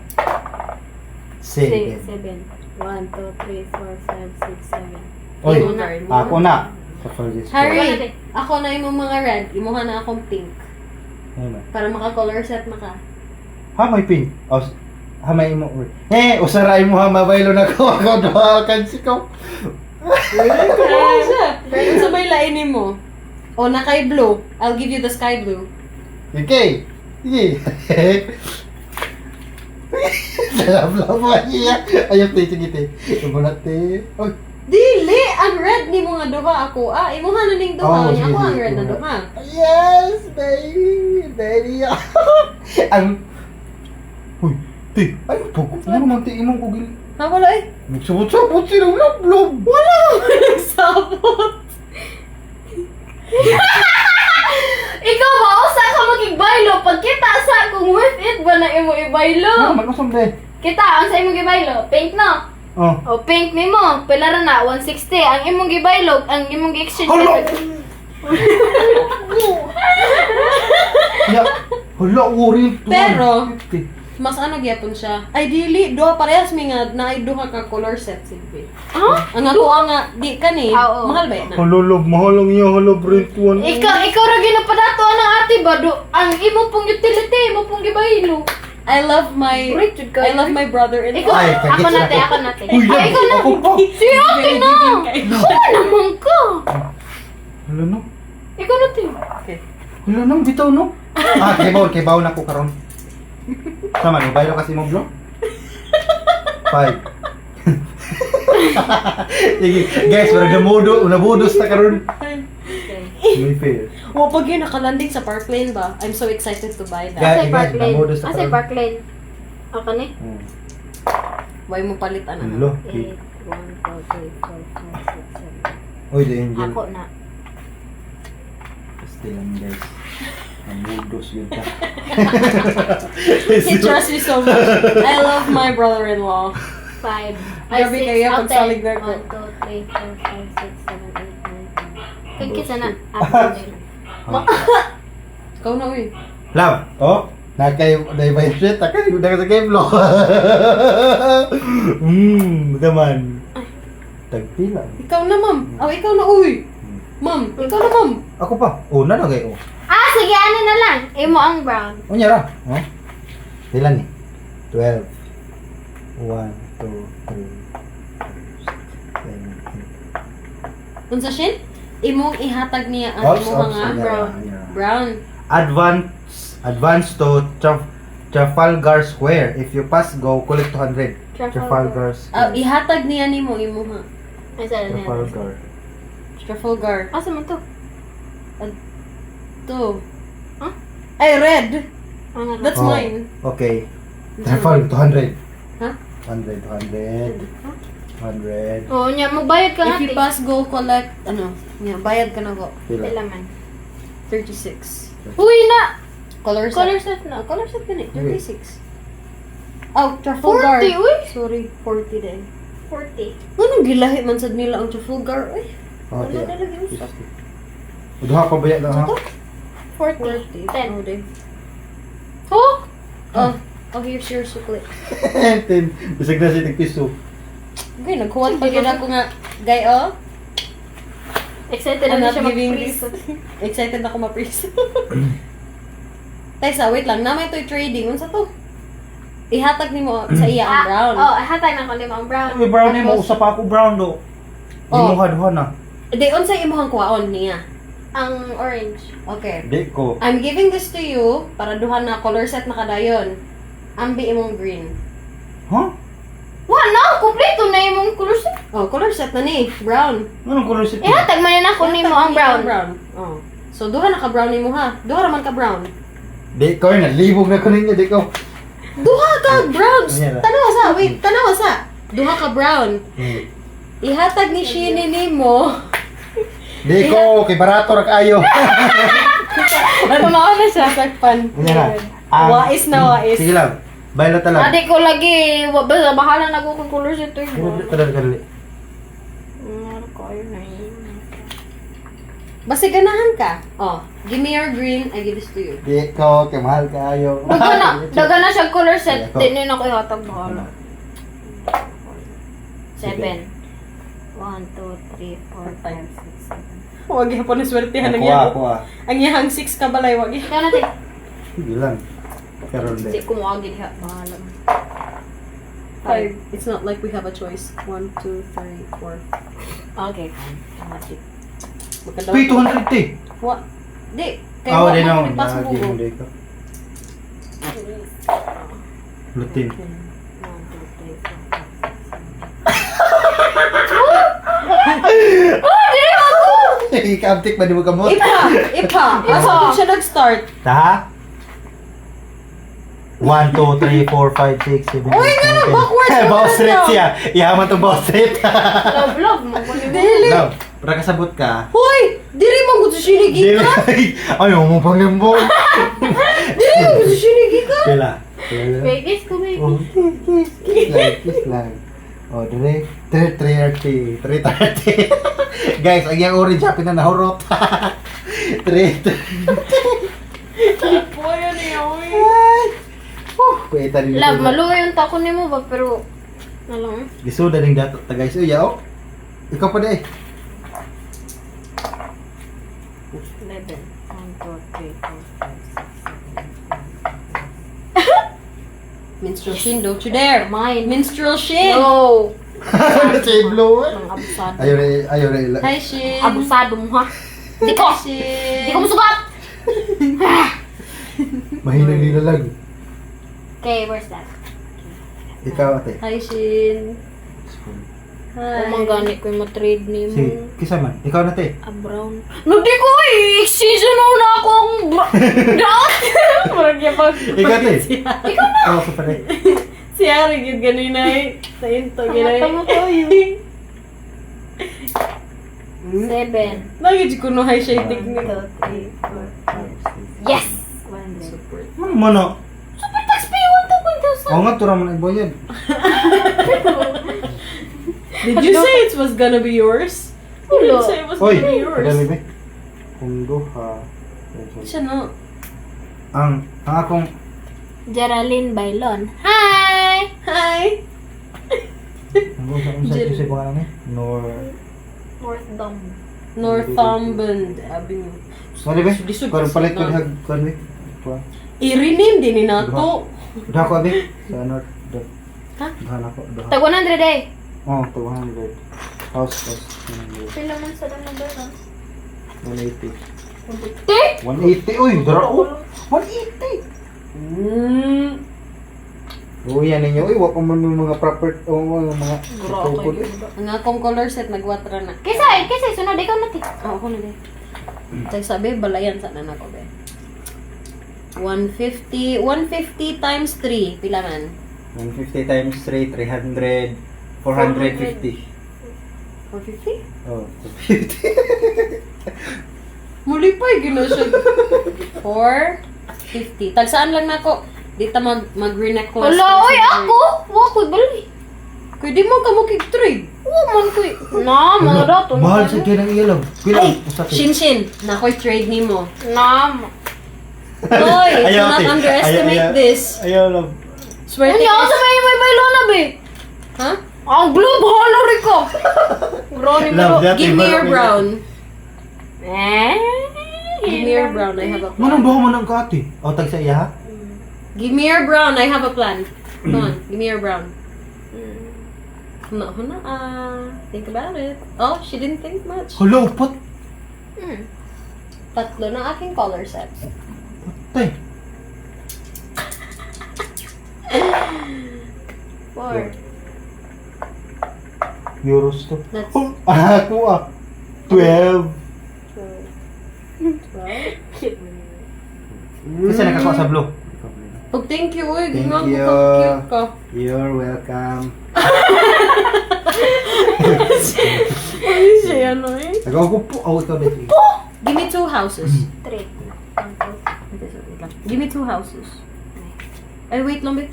6, 7. 1, 2, 3, 4, 5, 6, 7. Oy, Imo na. ako na. Apologies. Harry, ako na imong mga red. Imuha na akong pink. Ayun na. Para maka-color set maka. Ha, may pink. Hamay mo. Usaray mo ha, mabaylo na ko. Ako dohakan si ko. Kaya siya. Pero sa may lainin mo. O, na kay blue. I'll give you the sky blue. Okay. Sige. Lama niya. Ayaw tayo, sige tayo. Ito na tayo. Oy. Dili! Ang red ni mga duha ako. Imuha na ning duha. Oh, Niya ako sige, ang red na sige. duha. Yes, baby. Ang... Uy, ti. Ay, pag... Ano naman ti, imong kugil. Ha, wala eh. Nagsabot-sabot sila. Wala. Wala! Nagsabot. Ikaw ba? Usa ka magigbaylo? Pagkita sa kung worth it ba na imo ibaylo? Ano, magkasam din. Kita, ang sa imong gibaylo? Pink no? Oh. O pink ni mo, pila ra na 160. Ang imong gibaylog, ang imong gi-exchange. Hala! Ya, hala, uri. Pero, mas ano gyapon siya. Ay dili, duha parehas mi nga na duha ka color set silbi. Ah? Ang ako nga di kani. Oo. Mahal ba yan? Hala, mahal lang iya. Hala, Brent 1. Ikaw ra ginapadato ang ate ba do? Ang imo pong utility, imo pong gibaylo. I love my Richard ka. I love my brother-in-law. Ikaw, Ay, ako kagits nate, na ako nate. Uy, Ay, ikaw na. ako pa. Si ate na. Oo naman ka. Hala, no. Ikaw nate. Okay. Hala, no. Bitaw, no. Kay baw na ko karon. Sama, no. Bayro kasi mo, bro. 5. Sige, guys, parang nabudos na karon. May fair. O pag yun nakalanding sa Park Lane ba? I'm so excited to buy that. Asay Guys, Park Lane. namodos na Asay karon. Park Lane. Ako ni. Why mo palitan na? Hello. 8, 1, 2, 3, 4, 5, 6, 7, 8, 9. Uy, the angel. Ako na. Still lang, guys. Namudos yun ka. He trusts me so much. I love my brother-in-law. 5. Grabe kayo pag salig na ko. 1, 2, 3, 4, 5, 6, 7, 8, 9, 10. Thank you sana. Ako din. Ikaw na uy. Love, oh, nakayo na ba yung shit? Nakayo na sa game lo. Daman. Tagpila. Ikaw na ma'am. Ikaw na uy. Ma'am, ikaw na ma'am. Ako pa. Una na kayo. Sige, ano na lang. Imo ang brown. Unya ra. Oh. Ilan ni? 12. 1, 2, 3, 4, 5, 6, 7, 8. Unsa shin? Imong ihatag niya ang imong mga brown. brown. Advance to Trafalgar Square. If you pass, go collect 200. Trafalgar Square. Ihatag niya nimo imuha. Ay, sana na. Trafalgar. Trafalgar. Asa man to? To. Huh? Ay, red. Ano na? That's Oh. mine. Okay. Trafalgar 200. Huh? 100. 100. Oo, niya. Magbayad ka If nga. you pass, go collect, bayad ka na go. Pila. Pila man. 36. Uy na! Color set. Color set na. Color set ka ni, Okay. 36. Oh, Trafalgar. 40, uy! Sorry, 40 din. 40. Anong gilahi man sad nila ang Trafalgar? Ay, Oh, wala tiya. na lagi usap. Duha pa bayad lang ha. 40. 10. Oh, din. Oh! Here's your sukli. 10. Bisag na siya tigpiso. Okay, nagkuhan pa yun ako nga. Gay, oh. Excited I'm na not siya giving mag-freeze. this. Excited ako ma-freeze. Taysa, wait lang. Namay to'y trading. Unsa to? Ihatag ni mo sa iya ang brown. Hatag na ko lima ang brown. May brown mo, Tapos- usa pa ako brown do. Di Oh. mo duha na. Di, unsa imong kuwaon niya? Ang orange. Okay. Di ko. I'm giving this to you para duha na color set na kadayon. Ambi imong green. Huh? Wala! Kompleto na yung color set. Oh, color set na ni. Brown. Anong color si Ihatag man na ako nimo ang brown. Oh. So, duha na ka brown nimo ha. Duha raman ka brown. Di ko na libog na ko ninyo, di ko. Duha ka brown. Ano yan? Tanawa sa. Wait, tanawa sa. Duha ka brown. Ihatag ni Shini nimo. Di ko, kay barato ra kayo. Tumawa na siya. Sakpan. Ganyan na. Wais na wais. Sige lang. Violet lang. Adi ko lagi, bahala na ko kung colors ito Kadali, yung kadali. Kayo na yun. Basta ganahan ka. Oh, give me your green, I give this to you. Di ko, kay mahal kayo. Daga na siya color set. Ako. Tinin ako ihatag bahala. 7. 1, 2, 3, 4, 5, 6, 7. Huwag yan po naswertihan ng Ako yan. ako Ang yahang 6 ka balay, wag yan. Ikaw natin. Sige lang. Pero Hindi hindi. ko mawagin ha. Bahala. 5. It's not like we have a choice. 1, 2, 3, 4. Okay, fine. Automatic. Magkadaw. Uy, 200 te. What? Di. Kaya Ah, wag di mo na. ipas mo Lagi ko. mo dito. Lutin. 1, 2, 3, 4, 5, 6, 7. Ikabtik ba di mo kamot? Ipa! Asa ko siya nag-start? Ta? 1, 2, 3, 4, 5, 6, 7, 8, Uy, ganun, backwards na Boss lang. rate siya. Iyaman to boss rate. Love mo. Dili! Love, para kasabot ka. Hoy! Diri mo gusto sinigi ka! Ayaw mo pang limbo. Diri mo gusto sinigi ka! Kila. Wait, guys, ko baby. Oh, kiss lang. Oh, dire. 330. 330. Guys, ang yung orange happy na nahurot. 330. Boy, ano yun? Pwede din. Love, maluwa yung tako ni mo ba? Pero, alam mo? Lisuda ning dato ta guys. Uy, yaw. Ikaw pa de. 11. 1, 2, 3, 4, 5, 6, 7. Minstrel Shin, don't you dare! Mine. Minstrel Shin! No! Say blue. Ang abusado. Ayaw na. Hi, Shin! Abusado mo ha? Di ko! Shin! Di ko musugat! Mahinang nilalag. Okay, where's that? Ikaw ate. Hi, Shin! Hi! Umangganit ko yung matrade ni mo. Si, kisa man. Ikaw na te. A brown. Nagdi ko eh! Season na akong dot! Parang yung pag... Ikaw te. Ikaw na! Ako sa pare. Si Ari, yun ganun na eh. Sa into, ganun Tama ko eh. 7. Lagi ko no hi siya 1, 2, itignan. 3, 4, 5, 6. Yes! 100. Mano. Super tax pay 1,000. Oo nga, tura mo na iboyan. Did you say it was gonna be yours? You didn't say it was Oy, gonna be yours. kadali be. Kundo ha. Siya no. Ang akong Geraldine Bailon. Hi! Hi! ang sa pangalan ni North Dome. Northumberland Avenue. Sorry be. Disod Karon kasi palit ko na. dihag kan be. Kuha. I-rename din ni nato. Dah ko be. Sa north. Ha? Dahan ako. Dahan. Tag 100 eh. Oh, 200. House. Pila man sa dang number ha? 180. Te! 180. Uy, dara oh. 180. Oh, yan ninyo. Uy, wala pa man yung mga proper mga proper. Ang akong color set nagwatra na. Kisa, sunod ikaw na ti. Ako na din. Tay sabi balayan sa na ko be. 150 times 3 pila man? 150 times 3, 300, 450. 450? Oh, 450. Muli pa gino siya. 450. Tagsaan lang nako. Di ta mag-renect ko. Hala, oy ako! Wa ko bali. Kuy di mo ka mo kig-trade. Man ko. Na, mga dato. Mahal sa kaya ng ilaw. Pila? Ay, Shinshin, nakoy trade nimo. Na. Hoy, do Ayaw, not ate. underestimate Ayaw. this. Ayaw lang. Swear Ano to ako sa may bailo na be? Ha? Ang blue bahala rin ko. Brownie Love mo. that. Give me your brown. Eh? Give me your brown, I have a plan. Manong baho mo ng kati? O, tag sa iya ha? Give me your brown, I have a plan. Come on, give me your brown. Huna, think about it. Oh, she didn't think much. Hello, pot. Tatlo na aking color set. Tay. 4. Euros to. That's Oh, ako ah. 12. 12. Kasi nakakuha sa blue. Oh, thank you. Uy, Thank ginagawa you. ka. Cute ka. You're welcome. Ay, siya ano eh. Nagawa ko po. Oh, ikaw din. Give me 2 houses. 3. Okay, so wait lang. Give me 2 houses. Ay, wait lang, wait.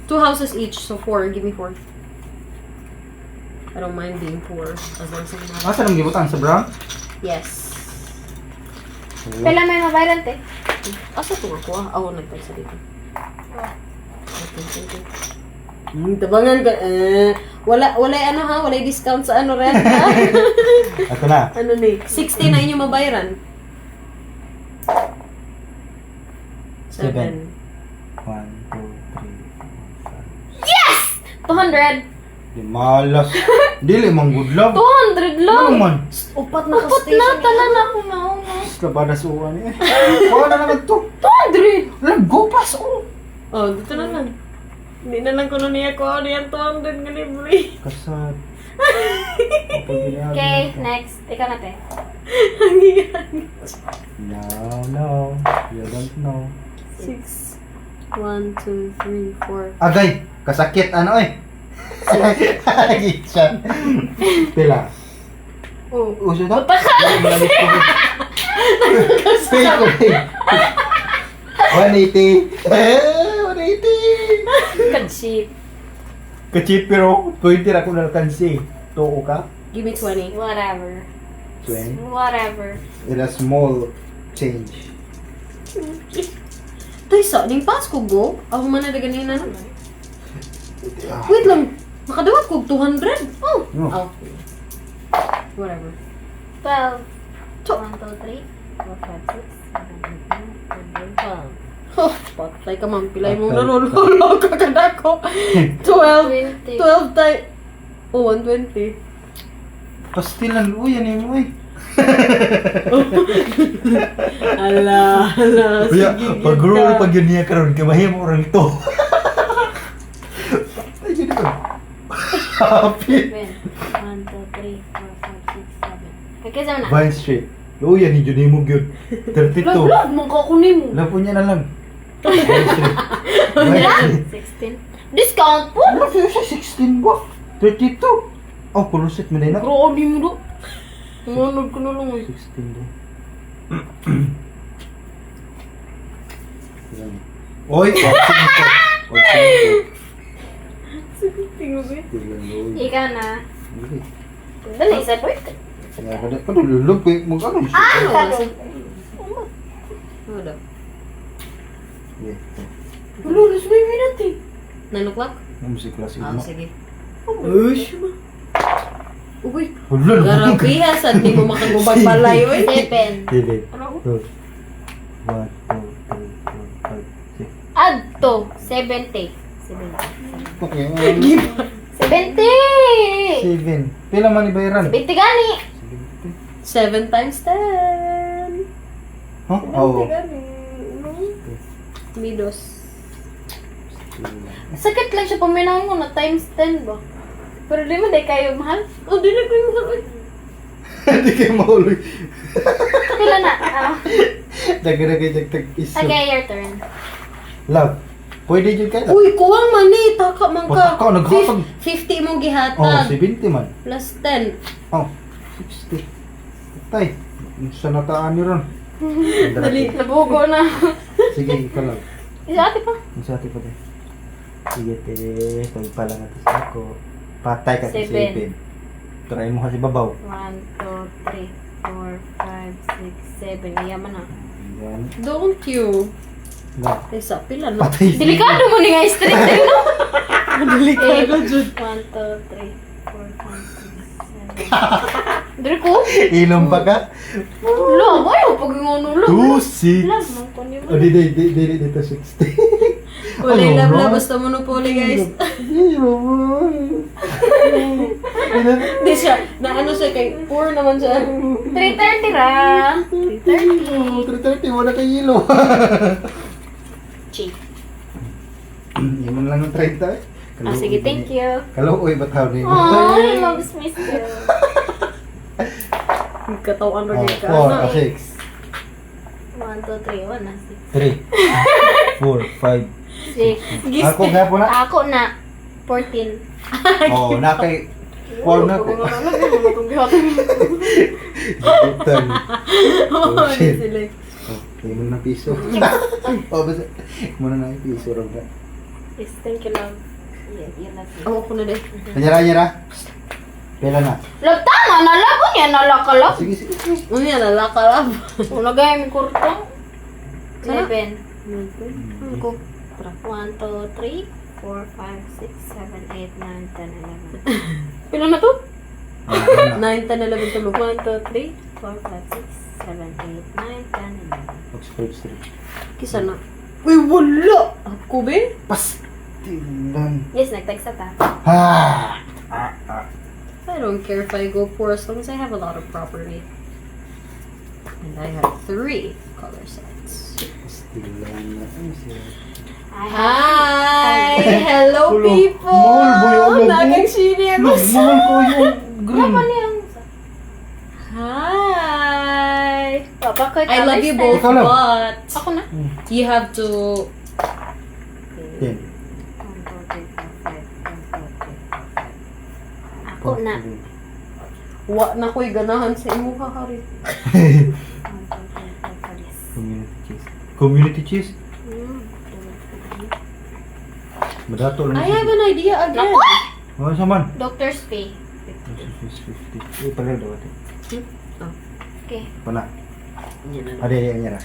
2 houses each, so 4. Give me 4. I don't mind being poor as long as I'm not. Asa nang gibutan sa brown? Yes. Pila may mabayran te. Asa ito ako ah? Ako nagpalsa dito. Okay. Tabangan ka. Wala ano ha? Wala discount sa ano rin ha? Ako na. Ano ni? 60 na inyong mabayaran. 7. 1, 2, 3, 4, 5. 200. Di malas. Dili mang good love. 200 lang. Ano man? Upat na Kapot na, tala na ako na. Labada sa uwan eh. Kuha na naman to. 200. Lang, go pass oh. Oh, dito na lang. Hindi na lang kuno niya ko ano yan 200 nga libre. Kasad. Okay, next. Ikaw na te. No. You don't know. 6. 1, 2, 3, 4. Agay, kasakit ano eh. Gitsan. Pila. Oh. Uso na? Balik ko. Stay ko eh. 180. 180. Kadship. Kachip pero pwede ra ko na kansi. Tuo ka? Give me 20. Whatever. 20. Whatever. It a small change. Tay sa ning Pasko go. Ako man na ganina na. Wait lang. Makadawat ko 200. Oh. No. Oh. Whatever. 12. 1, 2, 3, 4, 5, 6, 7, 8, 9, 10, 11, 12. Oh, patay ka man. Pilay mong nanulolo ka kada ko. 12. 20. 12 tay. Oh, 120. Pastilan uyan eh mo eh. Ala. Kuya, pag-roll pag yun niya karon kay mahimo orang ito. Ay, gini ko. Happy. 1, 2, 3, 4, 5, 6, 7. Okay, saan na? Vine Street. Uyan ni Juni mo gyud. 32. Lag, mong kakunin mo. Lapo niya na lang. Vine Street. Vine Street. 16. Discount po! Ano siya 16 ba? 32. Oh, pulusit mo din na. Grabe mo do. Manod ko na lang eh. 16 din. Oy, option ko. Option ko. Tingnan mo eh. Ikaw na. Dali, isa po ito. Kaya kada pa lulog ko mo ano siya. Ano daw? Yeah. Wala, alas 9 minute eh. 9 o'clock? Ang musik klase Ah, mo. sige. Uy, uy. Wala na. Grabe ha, saan di mo makagubag palay, uy. 7. Dili. Ano? 2 1 2 3 4 5 6. Add to. 70. 70. Okay. 70! 7. Pila man ibayaran? 70 gani! 7 times 10. Huh? Oo. Midos. Sakit lang siya paminaw mo na times 10 ba? Pero di mo di kayo mahal? Oh, di na ko yung mahal. Hindi kayo mahulog. Pila na? Dagara kayo dagtag iso. Okay, your turn. Love. Pwede dyan kayo. Uy, kuwang mani. Taka man ka. Pataka, naghatag. 50 mong Oh, gihatag. 70 man. Plus 10. Oh, 60. Tay. Sa nataan niyo ron. Dali. Nabugo na. Sige, ikaw lang. Isa ate pa. Isa ati pa din. Sige, te. Pagpala nga sa ako. Patay ka sa 7. 7. Try mo kasi babaw. 1, 2, 3, 4, 5, 6, 7. Iyaman na. Yan. Don't you? Nga. Eh, sa pila na. Patay si- Delikado mo ni nga street din, no? Delikado, 1, 2, Jud. 3, 4, 5, 6, 7. Dari ko? Ilong pa ka? Wala, ayaw pag yung ano lang. 2, 6. Lang, nang kunin mo. Oh, di dito 60. Kulay Ano, lab-lab, bro? basta monopoly, guys. Hindi siya, na ano siya kay, poor naman siya. 330 ra. 330. 330, wala kay yelo. Cheap. Iman lang ng 30 eh. Ah, sige, thank you. Kaluoy, ba't hawin mo? Oh, I love Miss you. Katawan rin Oh, ka. 4, Ano? 6. 1, 2, 3, 1 na 3, 4, 5. 6. Ako nga po na. Ako na. 14. Oo, nakay 4 na ko. Oo, Butan. ano shit. sila. Kaya mo na piso. Oh, basta. Muna na yung piso, Roga. Yes, thank you, love. Yeah, yun na. Ako ko na din. Anyara. Pela na. Love, tama na love. Ano yan? Nalakalap. Sige, sige, sige. Ano yan, nalakalab. Una gaya may kurto. Sana? 11. Ano ko? 1, 2, 3, 4, 5, 6, 7, 8, 9, 10, 11. Pila na to? 9, 10, 11, tulog. 1, 2, 3, 4, 5, 6, 7, 8, 9, 10, 11. Oxford Street. Kisa na. Uy, wala! Ako, be? Pastilan. Yes, nagtagsa ta. Ah! I don't care if I go poor as long as I have a lot of property. And I have 3 color sets. Pastilan na. Ay, siya. Hi! Hello, Hello. people! Mahal ba yung alam mo? Nagag-shini ako Look, sa... mahal ko yung green. Ano yan? Hi! Papa ko I love you both, Ikaw lang. but Ako na. you have to... 10. Ako na. Wa na ko'y ganahan sa imo hari. Community cheese. Community cheese? Madato lang. I have an idea again. Ano sa man? Doctor's pay. 50. Eh, pala daw ate. Okay. Pana. Yan na. Ade, anyara.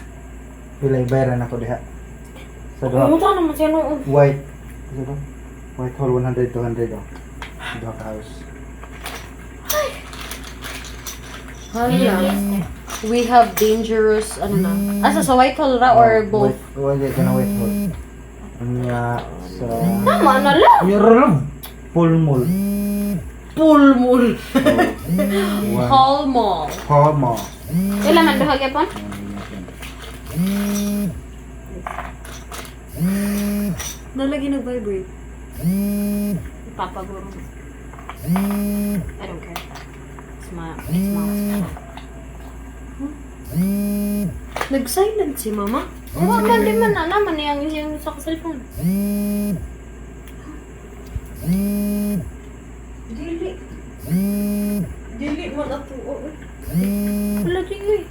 Pilay bayaran ako diha. Sa duha. Kumuta naman siya noon. White. Ano ba? White hole 100, 200 daw. Duha ka house. Hala. We have dangerous, ano na. Asa sa white hole ra or both? White ka na white hole. Anya sa... Tama na lang. Anya ralam. Pulmol. Pulmul. One. Hall mall. Hama. Wala man duha gyapon. Nalagi nag-vibrate. Papaguro. I don't care. It's Nag-silent si mama. Huwag ka di man na naman yung sa cellphone. Dili. Dili man ato. Wala di eh.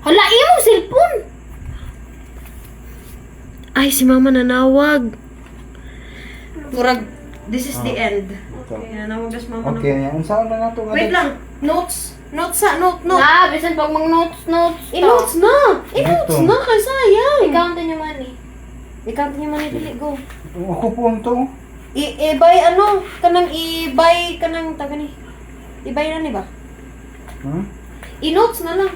Hala, imong cellphone. Ay, si mama nanawag. Murag, this is the end. Okay, nanawag na si mama. Okay, yan. Saan na nato? Wait lang. Notes. Notes sa, note. Na, bisan pag mag notes. I-notes na. I-notes Dito. na. Kaya sayang. Ikaw niyo man eh. Ikaw niya man dili go. Ako po ang to. I-buy ano? Kanang i-buy kanang taga ni. I-buy na ni ba? Hmm? I-notes na lang.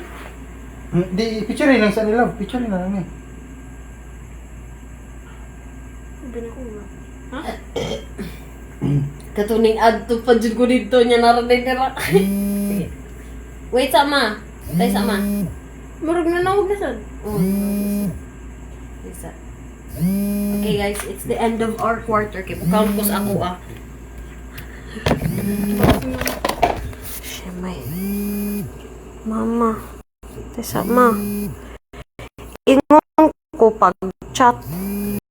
Di, picture lang sa nila. Picture na lang eh. Katuning adto pa jud ko dito nya narinig na. Sige. Wait sama. Tay sama. Murag na nawag na sad. Oh. Isa. Okay guys, it's the end of our quarter. Kaya count ko sa ako ah. Siyempre. Mama. Tay sama. Ingon ko pag chat.